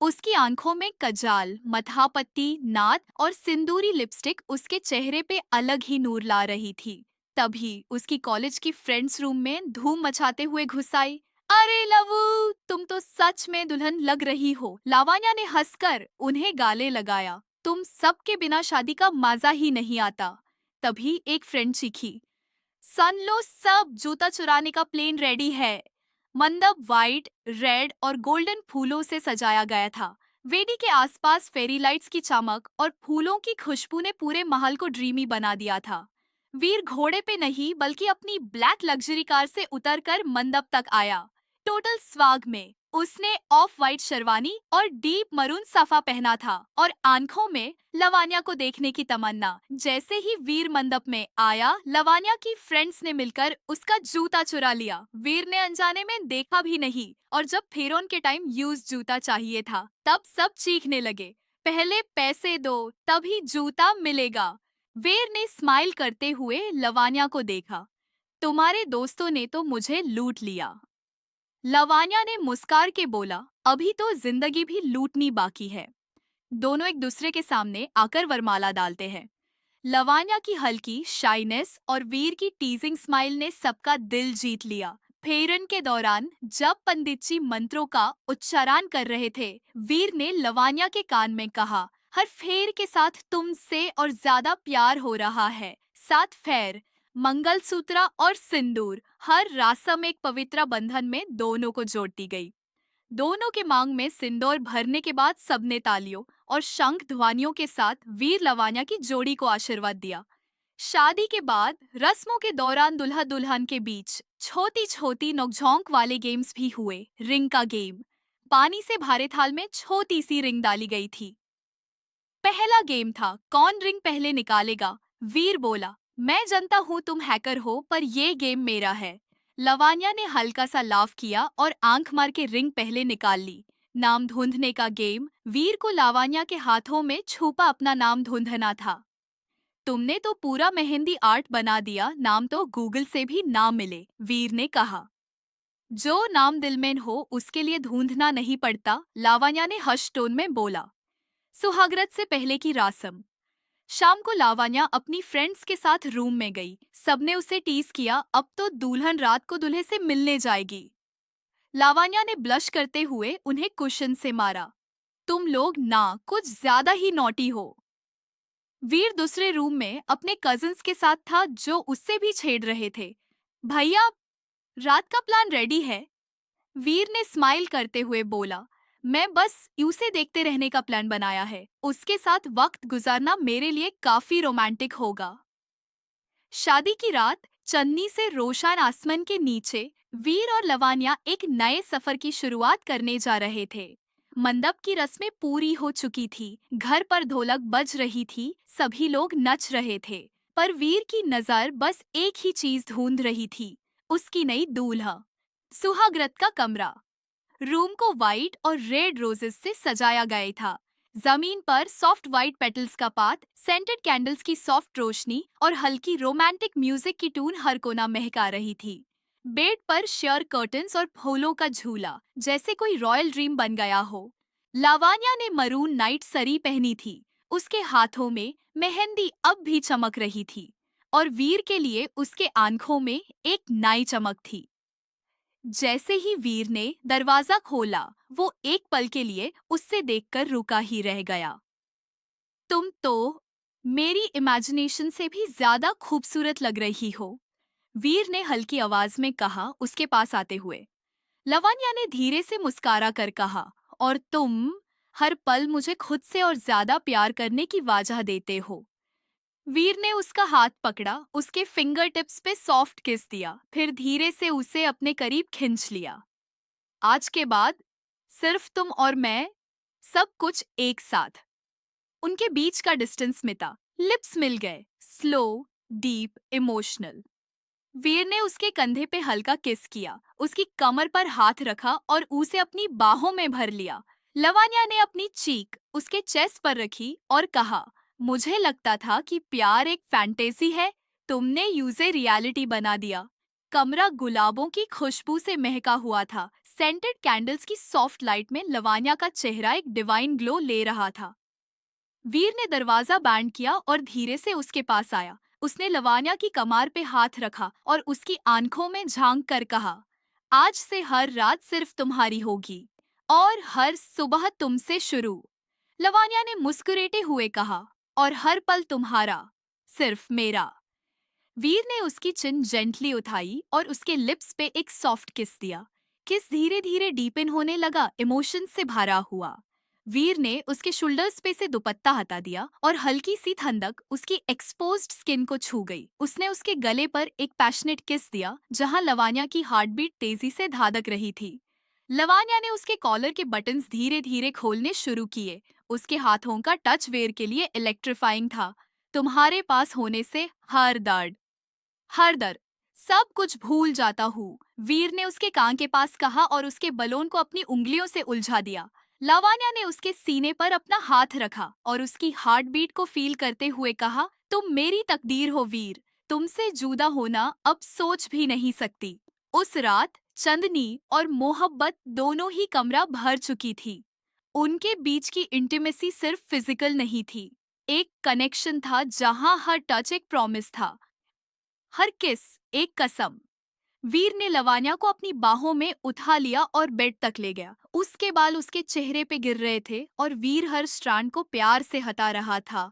उसकी आंखों में कजाल, मथापट्टी, नाक और सिंदूरी लिपस्टिक उसके चेहरे पे अलग ही नूर ला रही थी। तभी उसकी कॉलेज की फ्रेंड्स रूम में धूम मचाते हुए घुस आई। अरे लवू, तुम तो सच में दुल्हन लग रही हो। लावान्या ने हंसकर उन्हें गाले लगाया। तुम सब के बिना शादी का मजा ही नहीं आता। तभी एक फ्रेंड चीखी, सन लो सब, जूता चुराने का प्लेन रेडी है। मंडप वाइट, रेड और गोल्डन फूलों से सजाया गया था। वेदी के आसपास फेरी लाइट्स की चमक और फूलों की खुशबू ने पूरे महल को ड्रीमी बना दिया था। वीर घोड़े पे नहीं बल्कि अपनी ब्लैक लग्जरी कार से उतरकर मंडप तक आया। टोटल स्वाग में उसने ऑफ वाइट शेरवानी और डीप मरून सफा पहना था और आंखों में लवानिया को देखने की तमन्ना। जैसे ही वीर मंडप में आया, लवानिया की फ्रेंड्स ने मिलकर उसका जूता चुरा लिया। वीर ने अनजाने में देखा भी नहीं और जब फेरोन के टाइम यूज जूता चाहिए था, तब सब चीखने लगे, पहले पैसे दो तभी जूता मिलेगा। वीर ने स्माइल करते हुए लवानिया को देखा, तुम्हारे दोस्तों ने तो मुझे लूट लिया। लवानिया ने मुस्कार के बोला, अभी तो जिंदगी भी लूटनी बाकी है। दोनों एक दूसरे के सामने आकर वरमाला डालते हैं। लवानिया की हल्की शाइनेस और वीर की टीजिंग स्माइल ने सबका दिल जीत लिया। फेरन के दौरान जब पंडित जी मंत्रों का उच्चारण कर रहे थे, वीर ने लवानिया के कान में कहा, हर फेर के साथ तुमसे और ज्यादा प्यार हो रहा है। 7 फेर, मंगलसूत्र और सिंदूर हर रस्म एक पवित्र बंधन में दोनों को जोड़ती गई। दोनों के मांग में सिंदूर भरने के बाद सबने तालियों और शंख ध्वनियों के साथ वीर लवानिया की जोड़ी को आशीर्वाद दिया। शादी के बाद रस्मों के दौरान दुल्हा दुल्हन के बीच छोटी छोटी नोकझोंक वाले गेम्स भी हुए। रिंग का गेम, पानी से भरे थाल में छोटी सी रिंग डाली गई थी। पहला गेम था कौन रिंग पहले निकालेगा। वीर बोला, मैं जानता हूँ तुम हैकर हो, पर ये गेम मेरा है। लवानिया ने हल्का सा लाफ किया और आंख मार के रिंग पहले निकाल ली। नाम ढूंढने का गेम। वीर को लावानिया के हाथों में छुपा अपना नाम ढूंढना था। तुमने तो पूरा मेहंदी आर्ट बना दिया, नाम तो गूगल से भी ना मिले, वीर ने कहा। जो नाम दिल में हो उसके लिए ढूंढना नहीं पड़ता, लावानिया ने हर्ष टोन में बोला। सुहागरात से पहले की रस्म। शाम को लावानिया अपनी फ्रेंड्स के साथ रूम में गई। सबने उसे टीज किया, अब तो दुल्हन रात को दूल्हे से मिलने जाएगी। लावानिया ने ब्लश करते हुए उन्हें कुशन से मारा। तुम लोग ना कुछ ज्यादा ही नॉटी हो। वीर दूसरे रूम में अपने कजिन्स के साथ था जो उससे भी छेड़ रहे थे। भैया, रात का प्लान रेडी है, वीर ने स्माइल करते हुए बोला। मैं बस उसे देखते रहने का प्लान बनाया है, उसके साथ वक्त गुजारना मेरे लिए काफी रोमांटिक होगा। शादी की रात चन्नी से रोशन आसमान के नीचे वीर और लवानिया एक नए सफर की शुरुआत करने जा रहे थे। मंडप की रस्में पूरी हो चुकी थी, घर पर ढोलक बज रही थी, सभी लोग नच रहे थे। पर वीर की नजर बस एक ही चीज ढूंढ रही थी, उसकी नई दूल्हा। सुहागरात का कमरा। रूम को व्हाइट और रेड रोजेस से सजाया गया था। जमीन पर सॉफ्ट व्हाइट पेटल्स का पात, सेंटेड कैंडल्स की सॉफ्ट रोशनी और हल्की रोमांटिक म्यूजिक की टून हर कोना महका रही थी। बेड पर शेयर कर्टन्स और फूलों का झूला, जैसे कोई रॉयल ड्रीम बन गया हो। लावानिया ने मरून नाइट सरी पहनी थी, उसके हाथों में मेहंदी अब भी चमक रही थी और वीर के लिए उसके आंखों में एक नई चमक थी। जैसे ही वीर ने दरवाजा खोला, वो एक पल के लिए उससे देखकर रुका ही रह गया। तुम तो मेरी इमेजिनेशन से भी ज्यादा खूबसूरत लग रही हो, वीर ने हल्की आवाज में कहा उसके पास आते हुए। लवानिया ने धीरे से मुस्कुरा कर कहा, और तुम हर पल मुझे खुद से और ज्यादा प्यार करने की वजह देते हो। वीर ने उसका हाथ पकड़ा, उसके फिंगर टिप्स पे सॉफ्ट किस दिया, फिर धीरे से उसे अपने करीब खींच लिया। आज के बाद सिर्फ तुम और मैं, सब कुछ एक साथ। उनके बीच का डिस्टेंस मिटा, लिप्स मिल गए, स्लो, डीप, इमोशनल। वीर ने उसके कंधे पे हल्का किस किया, उसकी कमर पर हाथ रखा और उसे अपनी बाहों में भर लिया। लवानिया ने अपनी चीक उसके चेस्ट पर रखी और कहा, मुझे लगता था कि प्यार एक फैंटेसी है, तुमने उसे रियलिटी बना दिया। कमरा गुलाबों की खुशबू से महका हुआ था, सेंटेड कैंडल्स की सॉफ्ट लाइट में लवानिया का चेहरा एक डिवाइन ग्लो ले रहा था। वीर ने दरवाजा बैंड किया और धीरे से उसके पास आया। उसने लवानिया की कमर पे हाथ रखा और उसकी आंखों में झांक कर कहा, आज से हर रात सिर्फ तुम्हारी होगी और हर सुबह तुमसे शुरू। लवानिया ने मुस्कुराते हुए कहा, और हर पल तुम्हारा, सिर्फ मेरा। वीर ने उसकी चिन जेंटली उठाई और उसके लिप्स पे एक सॉफ्ट किस दिया। किस धीरे धीरे डीपन होने लगा, इमोशन से भरा हुआ। वीर ने उसके शोल्डर्स पे से दुपट्टा हटा दिया और हल्की सी ठंडक उसकी एक्सपोज्ड स्किन को छू गई। उसने उसके गले पर एक पैशनेट किस दिया, जहां लवानिया की हार्टबीट तेजी से धड़क रही थी। लवानिया ने उसके कॉलर के बटन्स धीरे धीरे खोलने शुरू किए। उसके हाथों का टच वीर के लिए इलेक्ट्रीफाइंग था। तुम्हारे पास होने से हर दर्द, सब कुछ भूल जाता हूँ, वीर ने उसके कान के पास कहा और उसके बलून को अपनी उंगलियों से उलझा दिया। लावानिया ने उसके सीने पर अपना हाथ रखा और उसकी हार्ट बीट को फील करते हुए कहा, तुम मेरी तकदीर हो वीर, तुमसे जुदा होना अब सोच भी नहीं सकती। उस रात चंदनी और मोहब्बत दोनों ही कमरा भर चुकी थी। उनके बीच की इंटीमेसी सिर्फ फिजिकल नहीं थी, एक कनेक्शन था जहां हर टच एक प्रॉमिस था, हर किस एक कसम। वीर ने लवानिया को अपनी बाहों में उठा लिया और बेड तक ले गया। उसके बाल उसके चेहरे पे गिर रहे थे और वीर हर स्ट्रैंड को प्यार से हटा रहा था।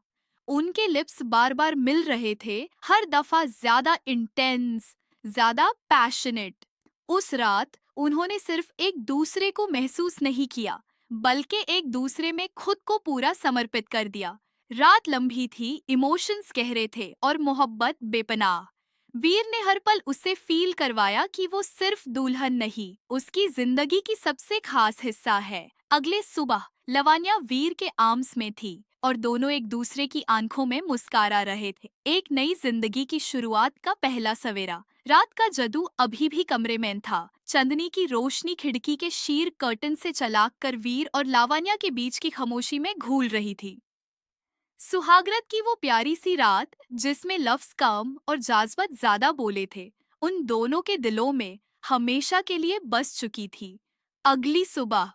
उनके लिप्स बार बार मिल रहे थे, हर दफा ज्यादा इंटेंस, ज्यादा पैशनेट। उस रात उन्होंने सिर्फ एक दूसरे को महसूस नहीं किया, बल्कि एक दूसरे में खुद को पूरा समर्पित कर दिया। रात लंबी थी, इमोशंस गहरे थे और मोहब्बत बेपनाह। वीर ने हर पल उससे फील करवाया कि वो सिर्फ दुल्हन नहीं, उसकी जिंदगी की सबसे खास हिस्सा है। अगले सुबह लवानिया वीर के आर्म्स में थी और दोनों एक दूसरे की आंखों में मुस्कुरा रहे थे। एक नई जिंदगी की शुरुआत का पहला सवेरा। रात का जादू अभी भी कमरे में था। चांदनी की रोशनी खिड़की के शीर कर्टन से चलाक कर वीर और लावण्या के बीच की खामोशी में घूल रही थी। सुहागरात की वो प्यारी सी रात जिसमें लफ्ज कम और जाज़्बत ज्यादा बोले थे, उन दोनों के दिलों में हमेशा के लिए बस चुकी थी। अगली सुबह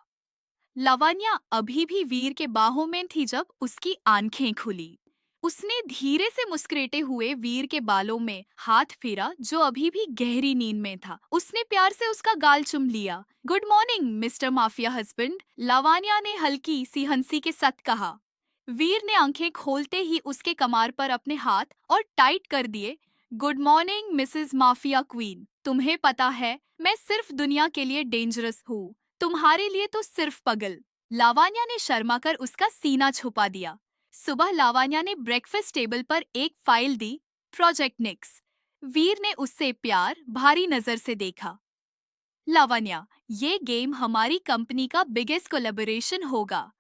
लावण्या अभी भी वीर के बाहों में थी जब उसकी आंखें खुली। उसने धीरे से मुस्कुराते हुए वीर के बालों में हाथ फेरा जो अभी भी गहरी नींद में था। उसने प्यार से उसका गाल चुम लिया। Good morning mister mafia husband, Lavanya ने हल्की सी हंसी के साथ कहा। वीर ने आंखें खोलते ही उसके कमार पर अपने हाथ और टाइट कर दिए। Good morning Mrs mafia queen, तुम्हें पता है मैं सिर्फ दुनिया के लिए डेंजरस हूँ, तुम्हारे लिए तो सिर्फ पगल। लावण्या ने शर्मा कर उसका सीना छुपा दिया। सुबह लावण्या ने ब्रेकफास्ट टेबल पर एक फाइल दी, प्रोजेक्ट निक्स। वीर ने उससे प्यार भारी नजर से देखा। लावण्या, ये गेम हमारी कंपनी का बिगेस्ट कोलैबोरेशन होगा।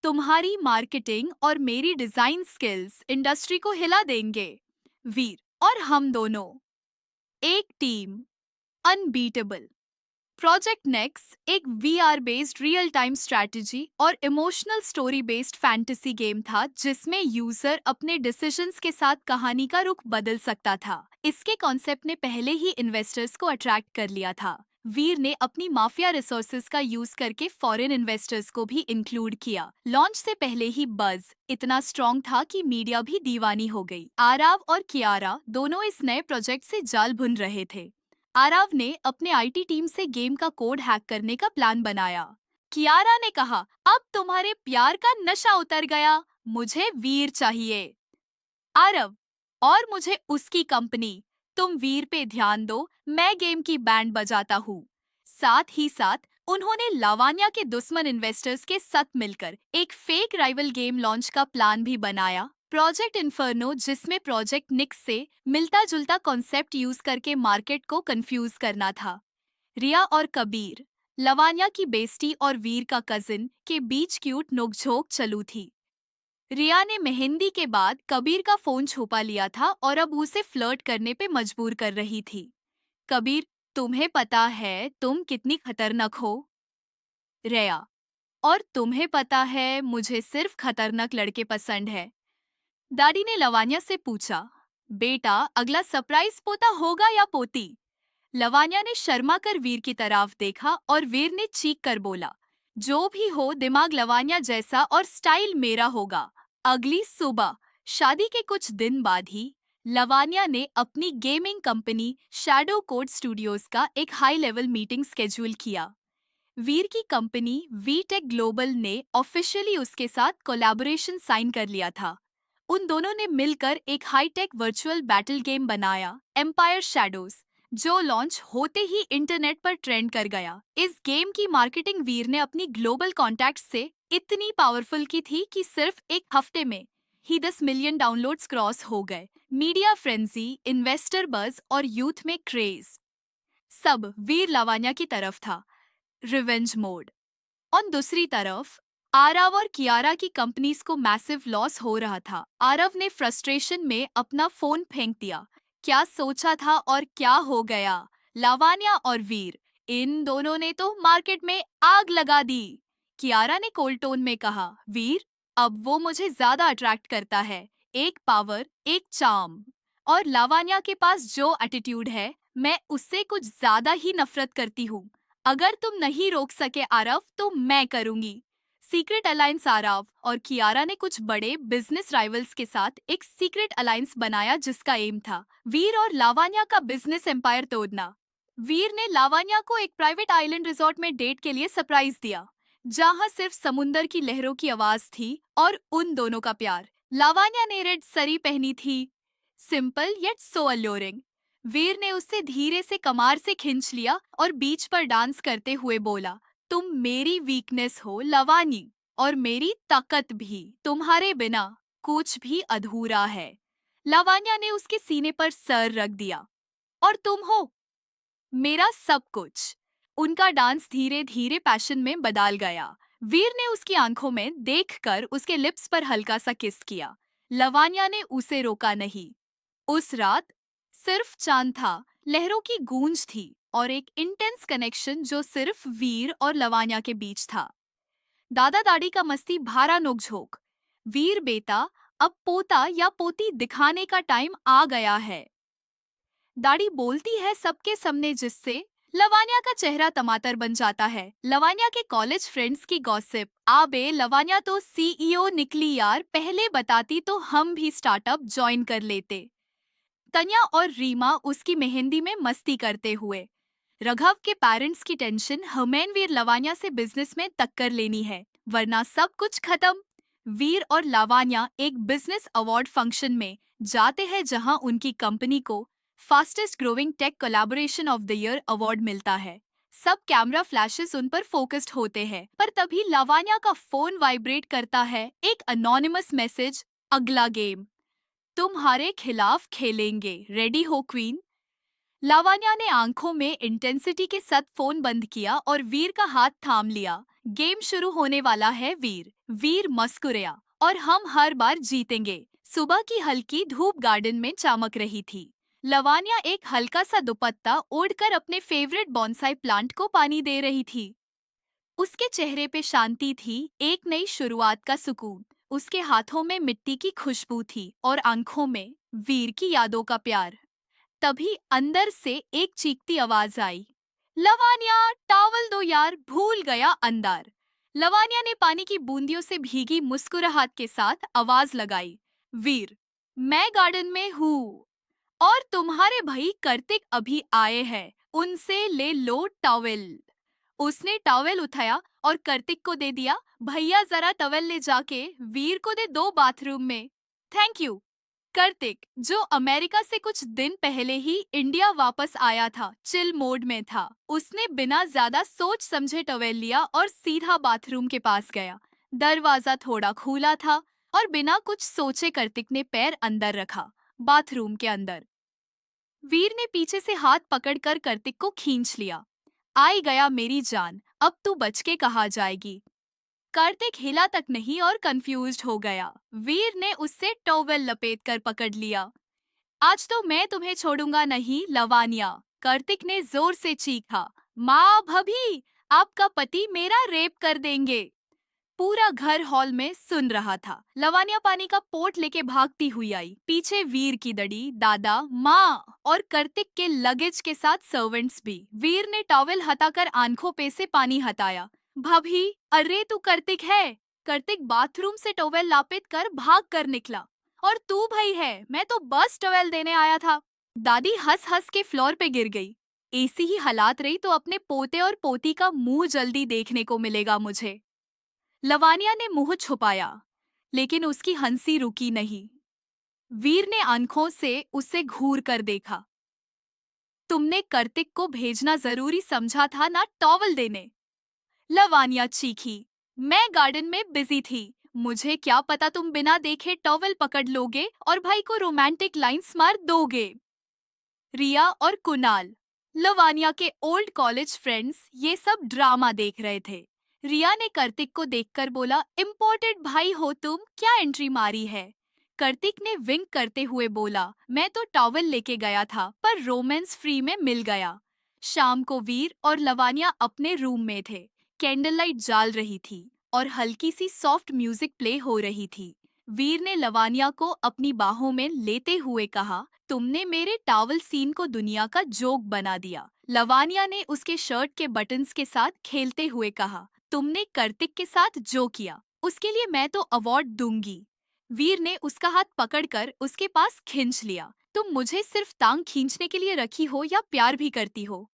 तुम्हारी मार्केटिंग और मेरी डिजाइन स्किल्स इंडस्ट्री को हिला देंगे। वीर, और हम दोनों एक टीम, अनबीटेबल। प्रोजेक्ट नेक्स एक VR based real time strategy और emotional story based fantasy game था जिसमें यूजर अपने डिसीजंस के साथ कहानी का रुख बदल सकता था। इसके कॉन्सेप्ट ने पहले ही इन्वेस्टर्स को अट्रैक्ट कर लिया था। वीर ने अपनी माफिया रिसोर्सेज का यूज करके फॉरेन इन्वेस्टर्स को भी इंक्लूड किया। लॉन्च से पहले ही बज इतना स्ट्रॉन्ग था कि मीडिया भी दीवानी हो गई। आराव और कियारा दोनों इस नए प्रोजेक्ट से जाल बुन रहे थे। आराव ने अपने आईटी टीम से गेम का कोड हैक करने का प्लान बनाया। कियारा ने कहा, अब तुम्हारे प्यार का नशा उतर गया, मुझे वीर चाहिए। आरव, और मुझे उसकी कंपनी। तुम वीर पे ध्यान दो, मैं गेम की बैंड बजाता हूँ। साथ ही साथ उन्होंने लावण्या के दुश्मन इन्वेस्टर्स के साथ मिलकर एक फेक राइवल गेम लॉन्च का प्लान भी बनाया, प्रोजेक्ट इन्फर्नो, जिसमें प्रोजेक्ट निक्स से मिलता जुलता कॉन्सेप्ट यूज करके मार्केट को कंफ्यूज करना था। रिया और कबीर, लावण्या की बेस्टी और वीर का कजिन, के बीच क्यूट नोकझोंक चालू थी। रिया ने मेहंदी के बाद कबीर का फोन छुपा लिया था और अब उसे फ्लर्ट करने पे मजबूर कर रही थी। कबीर, तुम्हें पता है तुम कितनी खतरनाक हो। रिया, और तुम्हें पता है मुझे सिर्फ खतरनाक लड़के पसंद है। दादी ने लवानिया से पूछा, बेटा अगला सरप्राइज पोता होगा या पोती? लवानिया ने शर्मा कर वीर की तरफ देखा और वीर ने चीख कर बोला, जो भी हो दिमाग लवानिया जैसा और स्टाइल मेरा होगा। अगली सुबह शादी के कुछ दिन बाद ही लवानिया ने अपनी gaming company shadow code studios का एक हाई लेवल मीटिंग स्केड्यूल किया। वीर की कंपनी वीटेक ग्लोबल ने ऑफिशियली उसके साथ कोलैबोरेशन साइन कर लिया था। उन दोनों ने मिलकर एक हाईटेक वर्चुअल बैटल गेम बनाया, एम्पायर शैडोज, जो लॉन्च होते ही इंटरनेट पर ट्रेंड कर गया। इस गेम की मार्केटिंग वीर ने अपनी ग्लोबल कॉन्टैक्ट से इतनी पावरफुल की थी कि सिर्फ एक हफ्ते में ही 10 मिलियन डाउनलोड्स क्रॉस हो गए। मीडिया फ्रेंजी, इन्वेस्टर बज और यूथ में क्रेज, सब वीर लावण्या की तरफ था। Revenge mode. और दूसरी तरफ आरव और कियारा की कंपनीज को मैसिव लॉस हो रहा था। आरव ने फ्रस्ट्रेशन में अपना फोन फेंक दिया। क्या सोचा था और क्या हो गया? लावण्या और वीर, इन दोनों ने तो मार्केट में आग लगा दी। कियारा ने कोल्ड टोन में कहा, वीर अब वो मुझे ज्यादा अट्रैक्ट करता है, एक पावर, एक चार्म। और लावण्या के पास जो एटीट्यूड है, मैं उससे कुछ ज्यादा ही नफरत करती हूँ। अगर तुम नहीं रोक सके आरव तो मैं करूंगी। Secret alliance. आरव और कियारा ने कुछ बड़े बिजनेस राइवल्स के साथ एक सीक्रेट अलायंस बनाया जिसका एम था वीर और लावण्या का बिजनेस एम्पायर तोड़ना। वीर ने लावण्या को एक प्राइवेट आइलैंड रिजॉर्ट में डेट के लिए सरप्राइज दिया, जहां सिर्फ समुंदर की लहरों की आवाज थी और उन दोनों का प्यार। लावान्या ने रेड सरी पहनी थी, सिंपल येट सो अल्योरिंग। वीर ने उससे धीरे से कमर से खींच लिया और बीच पर डांस करते हुए बोला, तुम मेरी वीकनेस हो लवानी, और मेरी ताकत भी। तुम्हारे बिना कुछ भी अधूरा है। लावान्या ने उसके सीने पर सर रख दिया। और तुम हो मेरा सब कुछ। उनका डांस धीरे धीरे पैशन में बदल गया। वीर ने उसकी आंखों में देखकर उसके लिप्स पर हल्का सा किस किया। लवान्या ने उसे रोका नहीं। उस रात सिर्फ चांद था, लहरों की गूंज थी और एक इंटेंस कनेक्शन जो सिर्फ वीर और लवान्या के बीच था। दादा दादी का मस्ती भारा नोकझोंक। वीर बेटा, अब पोता या पोती दिखाने का टाइम आ गया है। दाढ़ी बोलती है सबके सामने, जिससे लवानिया का चेहरा टमाटर बन जाता है। लवानिया के कॉलेज फ्रेंड्स की गॉसिप, आबे लवानिया तो सीईओ निकली यार, पहले बताती तो हम भी स्टार्टअप ज्वाइन कर लेते। तन्या और रीमा उसकी मेहंदी में मस्ती करते हुए। रघव के पेरेंट्स की टेंशन, हमें वीर लवानिया से बिजनेस में टक्कर लेनी है वरना सब कुछ खत्म। वीर और लावानिया एक बिजनेस अवार्ड फंक्शन में जाते हैं जहां उनकी कंपनी को fastest growing tech collaboration of the year award मिलता है। सब कैमरा फ्लैशेस उन पर फोकस्ड होते हैं, पर तभी लावानिया का फोन वाइब्रेट करता है। एक अनोनिमस मैसेज, अगला गेम तुम्हारे खिलाफ खेलेंगे, रेडी हो क्वीन। लावानिया ने आंखों में इंटेंसिटी के साथ फोन बंद किया और वीर का हाथ थाम लिया। गेम शुरू होने वाला है वीर। वीर मुस्कुराया, और हम हर बार जीतेंगे। सुबह की हल्की धूप गार्डन में चमक रही थी। लवानिया एक हल्का सा दुपट्टा ओढ़कर अपने फेवरेट बॉन्साई प्लांट को पानी दे रही थी। उसके चेहरे पे शांति थी, एक नई शुरुआत का सुकून। उसके हाथों में मिट्टी की खुशबू थी और आंखों में वीर की यादों का प्यार। तभी अंदर से एक चीखती आवाज आई, लवानिया टॉवल दो यार, भूल गया अंदर। लवानिया ने पानी की बूंदियों से भीगी मुस्कुराहट के साथ आवाज लगाई, वीर मैं गार्डन में हूँ और तुम्हारे भाई कार्तिक अभी आए हैं, उनसे ले लो टॉवेल। उसने टॉवेल उठाया और कार्तिक को दे दिया। भैया जरा टॉवेल ले जाके वीर को दे दो बाथरूम में। Thank you. कार्तिक, जो अमेरिका से कुछ दिन पहले ही इंडिया वापस आया था, चिल मोड में था। उसने बिना ज्यादा सोच समझे टॉवेल लिया और सीधा बाथरूम के पास गया। दरवाजा थोड़ा खुला था और बिना कुछ सोचे कार्तिक ने पैर अंदर रखा। बाथरूम के अंदर वीर ने पीछे से हाथ पकड़कर कार्तिक को खींच लिया। आई गया मेरी जान, अब तू बच के कहाँ जाएगी। कार्तिक हिला तक नहीं और कंफ्यूज्ड हो गया। वीर ने उससे टॉवेल लपेट कर पकड़ लिया। आज तो मैं तुम्हें छोड़ूंगा नहीं लवानिया, कार्तिक ने जोर से चीखा। माँ भभी, आपका पति मेरा रेप कर देंगे। पूरा घर हॉल में सुन रहा था। लवानिया पानी का पोट लेके भागती हुई आई। पीछे वीर की दड़ी, दादा, माँ और कार्तिक के लगेज के साथ सर्वेंट्स भी। वीर ने टॉवेल हटाकर आंखों पे से पानी हटाया। भाभी, अरे तू कार्तिक है। कार्तिक बाथरूम से टॉवेल लापेट कर भाग कर निकला। और तू भाई है, मैं तो बस टॉवेल देने आया था। दादी हंस हंस के फ्लोर पे गिर गई। ऐसी ही हालात रही तो अपने पोते और पोती का मुंह जल्दी देखने को मिलेगा मुझे। लवानिया ने मुंह छुपाया, लेकिन उसकी हंसी रुकी नहीं। वीर ने आंखों से उसे घूर कर देखा। तुमने कार्तिक को भेजना जरूरी समझा था ना टॉवल देने। लवानिया चीखी, मैं गार्डन में बिजी थी। मुझे क्या पता तुम बिना देखे टॉवल पकड़ लोगे और भाई को रोमांटिक लाइंस मार दोगे। रिया और कुणाल, लवानिया के ओल्ड कॉलेज फ्रेंड्स, ये सब ड्रामा देख रहे थे। रिया ने कार्तिक को देखकर बोला, इम्पोर्टेड भाई हो तुम, क्या एंट्री मारी है। कार्तिक ने विंक करते हुए बोला, मैं तो टॉवल लेके गया था पर रोमांस फ्री में मिल गया। शाम को वीर और लवानिया अपने रूम में थे। कैंडल लाइट जाल रही थी और हल्की सी सॉफ्ट म्यूजिक प्ले हो रही थी। वीर ने लवानिया को अपनी बाहों में लेते हुए कहा, तुमने मेरे टॉवल सीन को दुनिया का जोक बना दिया। लवानिया ने उसके शर्ट के बटन्स के साथ खेलते हुए कहा, तुमने कार्तिक के साथ जो किया उसके लिए मैं तो अवार्ड दूंगी। वीर ने उसका हाथ पकड़कर उसके पास खींच लिया। तुम मुझे सिर्फ टांग खींचने के लिए रखी हो या प्यार भी करती हो।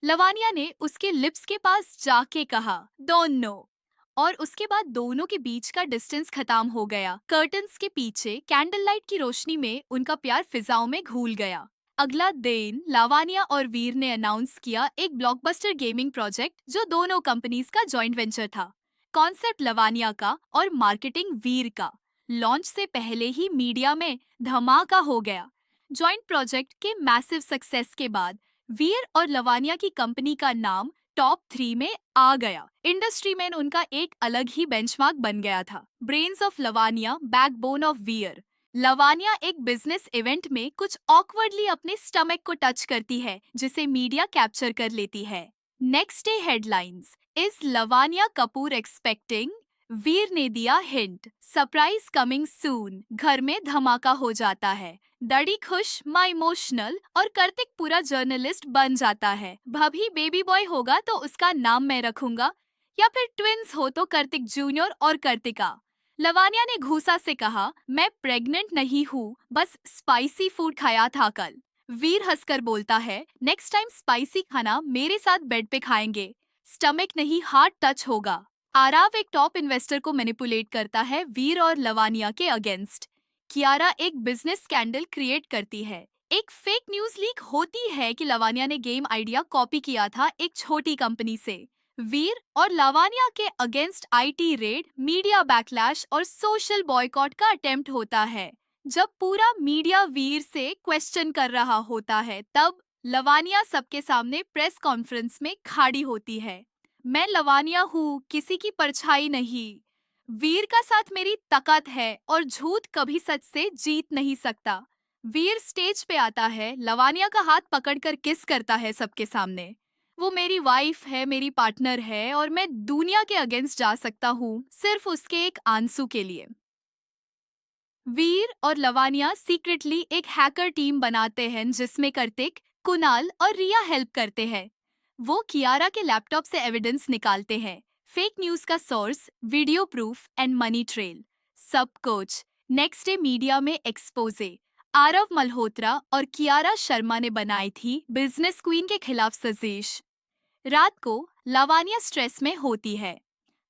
लवानिया ने उसके लिप्स के पास जाके कहा, डोंट नो। और उसके बाद दोनों के बीच का डिस्टेंस खत्म हो गया। कर्टन्स के पीछे कैंडल लाइट की रोशनी में उनका प्यार फिजाओं में घुल गया। अगला दिन लावानिया और वीर ने अनाउंस किया एक ब्लॉकबस्टर गेमिंग प्रोजेक्ट जो दोनों कंपनीज का जॉइंट वेंचर था। कॉन्सेप्ट लवानिया का और मार्केटिंग वीर का। लॉन्च से पहले ही मीडिया में धमाका हो गया। जॉइंट प्रोजेक्ट के मैसिव सक्सेस के बाद वीर और लवानिया की कंपनी का नाम टॉप 3 में आ गया। इंडस्ट्री में उनका एक अलग ही बेंचमार्क बन गया था। Brains of Lavanya, backbone of Veer. Lavanya एक बिजनेस इवेंट में कुछ ऑकवर्डली अपने स्टमक को टच करती है जिसे मीडिया कैप्चर कर लेती है। Next day headlines, is Lavanya Kapoor expecting? Veer ने दिया हिंट, सरप्राइज कमिंग सून। घर में धमाका हो जाता है। डैडी खुश, माँ इमोशनल और कार्तिक पूरा जर्नलिस्ट बन जाता है। भाभी बेबी बॉय होगा तो उसका नाम मैं रखूंगा, या फिर ट्विंस हो तो कार्तिक जूनियर और कार्तिका। लवानिया ने घूसा से कहा, मैं प्रेग्नेंट नहीं हूँ, बस स्पाइसी फूड खाया था कल। वीर हंसकर बोलता है, नेक्स्ट टाइम स्पाइसी खाना मेरे साथ बेड पे खाएंगे। स्टमक नहीं, हार्ट टच होगा। आराव एक टॉप इन्वेस्टर को मैनिपुलेट करता है वीर और लवानिया के अगेंस्ट। कियारा एक बिजनेस स्कैंडल क्रिएट करती है। एक फेक न्यूज लीक होती है कि लवानिया ने गेम आइडिया कॉपी किया था एक छोटी कंपनी से। वीर और लावानिया के against IT raid, media backlash और सोशल बॉयकॉट का अटेम्प्ट होता है। जब पूरा मीडिया वीर से क्वेश्चन कर रहा होता है तब लवानिया सबके सामने प्रेस कॉन्फ्रेंस में खड़ी होती है। मैं लवानिया हूँ, किसी की परछाई नहीं। वीर का साथ मेरी ताकत है और झूठ कभी सच से जीत नहीं सकता। वीर स्टेज पे आता है, लवानिया का हाथ पकड़कर किस करता है सबके सामने। वो मेरी वाइफ है, मेरी पार्टनर है और मैं दुनिया के अगेंस्ट जा सकता हूँ सिर्फ उसके एक आंसू के लिए। वीर और लवानिया सीक्रेटली एक हैकर टीम बनाते हैं जिसमें कार्तिक, कुणाल और रिया हेल्प करते हैं। वो कियारा के लैपटॉप से एविडेंस निकालते हैं, फेक न्यूज का source, video proof and money trail, सब कुछ। नेक्स्ट डे मीडिया में एक्सपोजे। आरव मल्होत्रा और कियारा शर्मा ने बनाई थी बिजनेस क्वीन के खिलाफ साजिश। रात को लावानिया स्ट्रेस में होती है।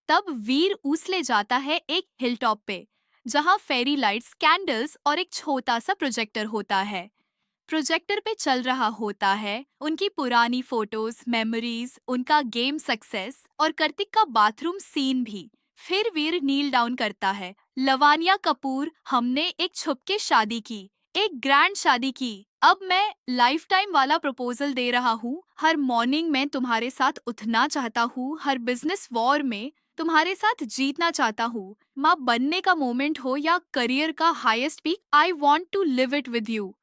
तब वीर उसले जाता है एक हिल टॉप पे जहाँ फेरी लाइट्स, कैंडल्स और एक छोटा सा प्रोजेक्टर होता है। प्रोजेक्टर पे चल रहा होता है उनकी पुरानी फोटोज, मेमोरीज, उनका गेम सक्सेस और कार्तिक का बाथरूम सीन भी। फिर वीर नील डाउन करता है, लवानिया कपूर, हमने एक छुपके शादी की, एक ग्रैंड शादी की। अब मैं लाइफ टाइम वाला प्रपोजल दे रहा हूँ। हर मॉर्निंग में तुम्हारे साथ उठना चाहता हूँ, हर बिजनेस वॉर में तुम्हारे साथ जीतना चाहता हूँ। माँ बनने का मोमेंट हो या करियर का highest peak, I want to live it with you.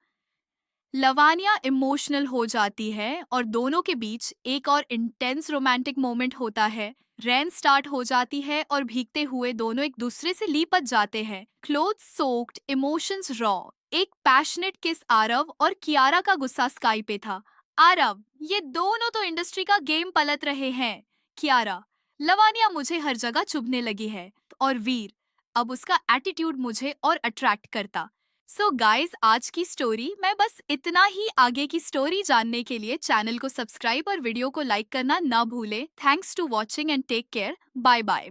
Lavanya emotional हो जाती है और दोनों के बीच एक और इंटेंस रोमांटिक मोमेंट होता है। रेन स्टार्ट हो जाती है और भीगते हुए दोनों एक दूसरे से लिपट जाते हैं। Cloth soaked, emotions raw. एक पैशनेट किस आरव और कियारा का गुस्सा स्काई पे था। आरव, ये दोनों तो इंडस्ट्री का गेम पलट रहे हैं। कियारा, लवानिया मुझे हर जगह चुभने लगी है। और वीर, अब उसका एटीट्यूड मुझे और अट्रैक्ट करता। सो गाइज, आज की स्टोरी मैं बस इतना ही। आगे की स्टोरी जानने के लिए चैनल को सब्सक्राइब और वीडियो को लाइक करना ना भूले। Thanks to watching and take care. Bye bye.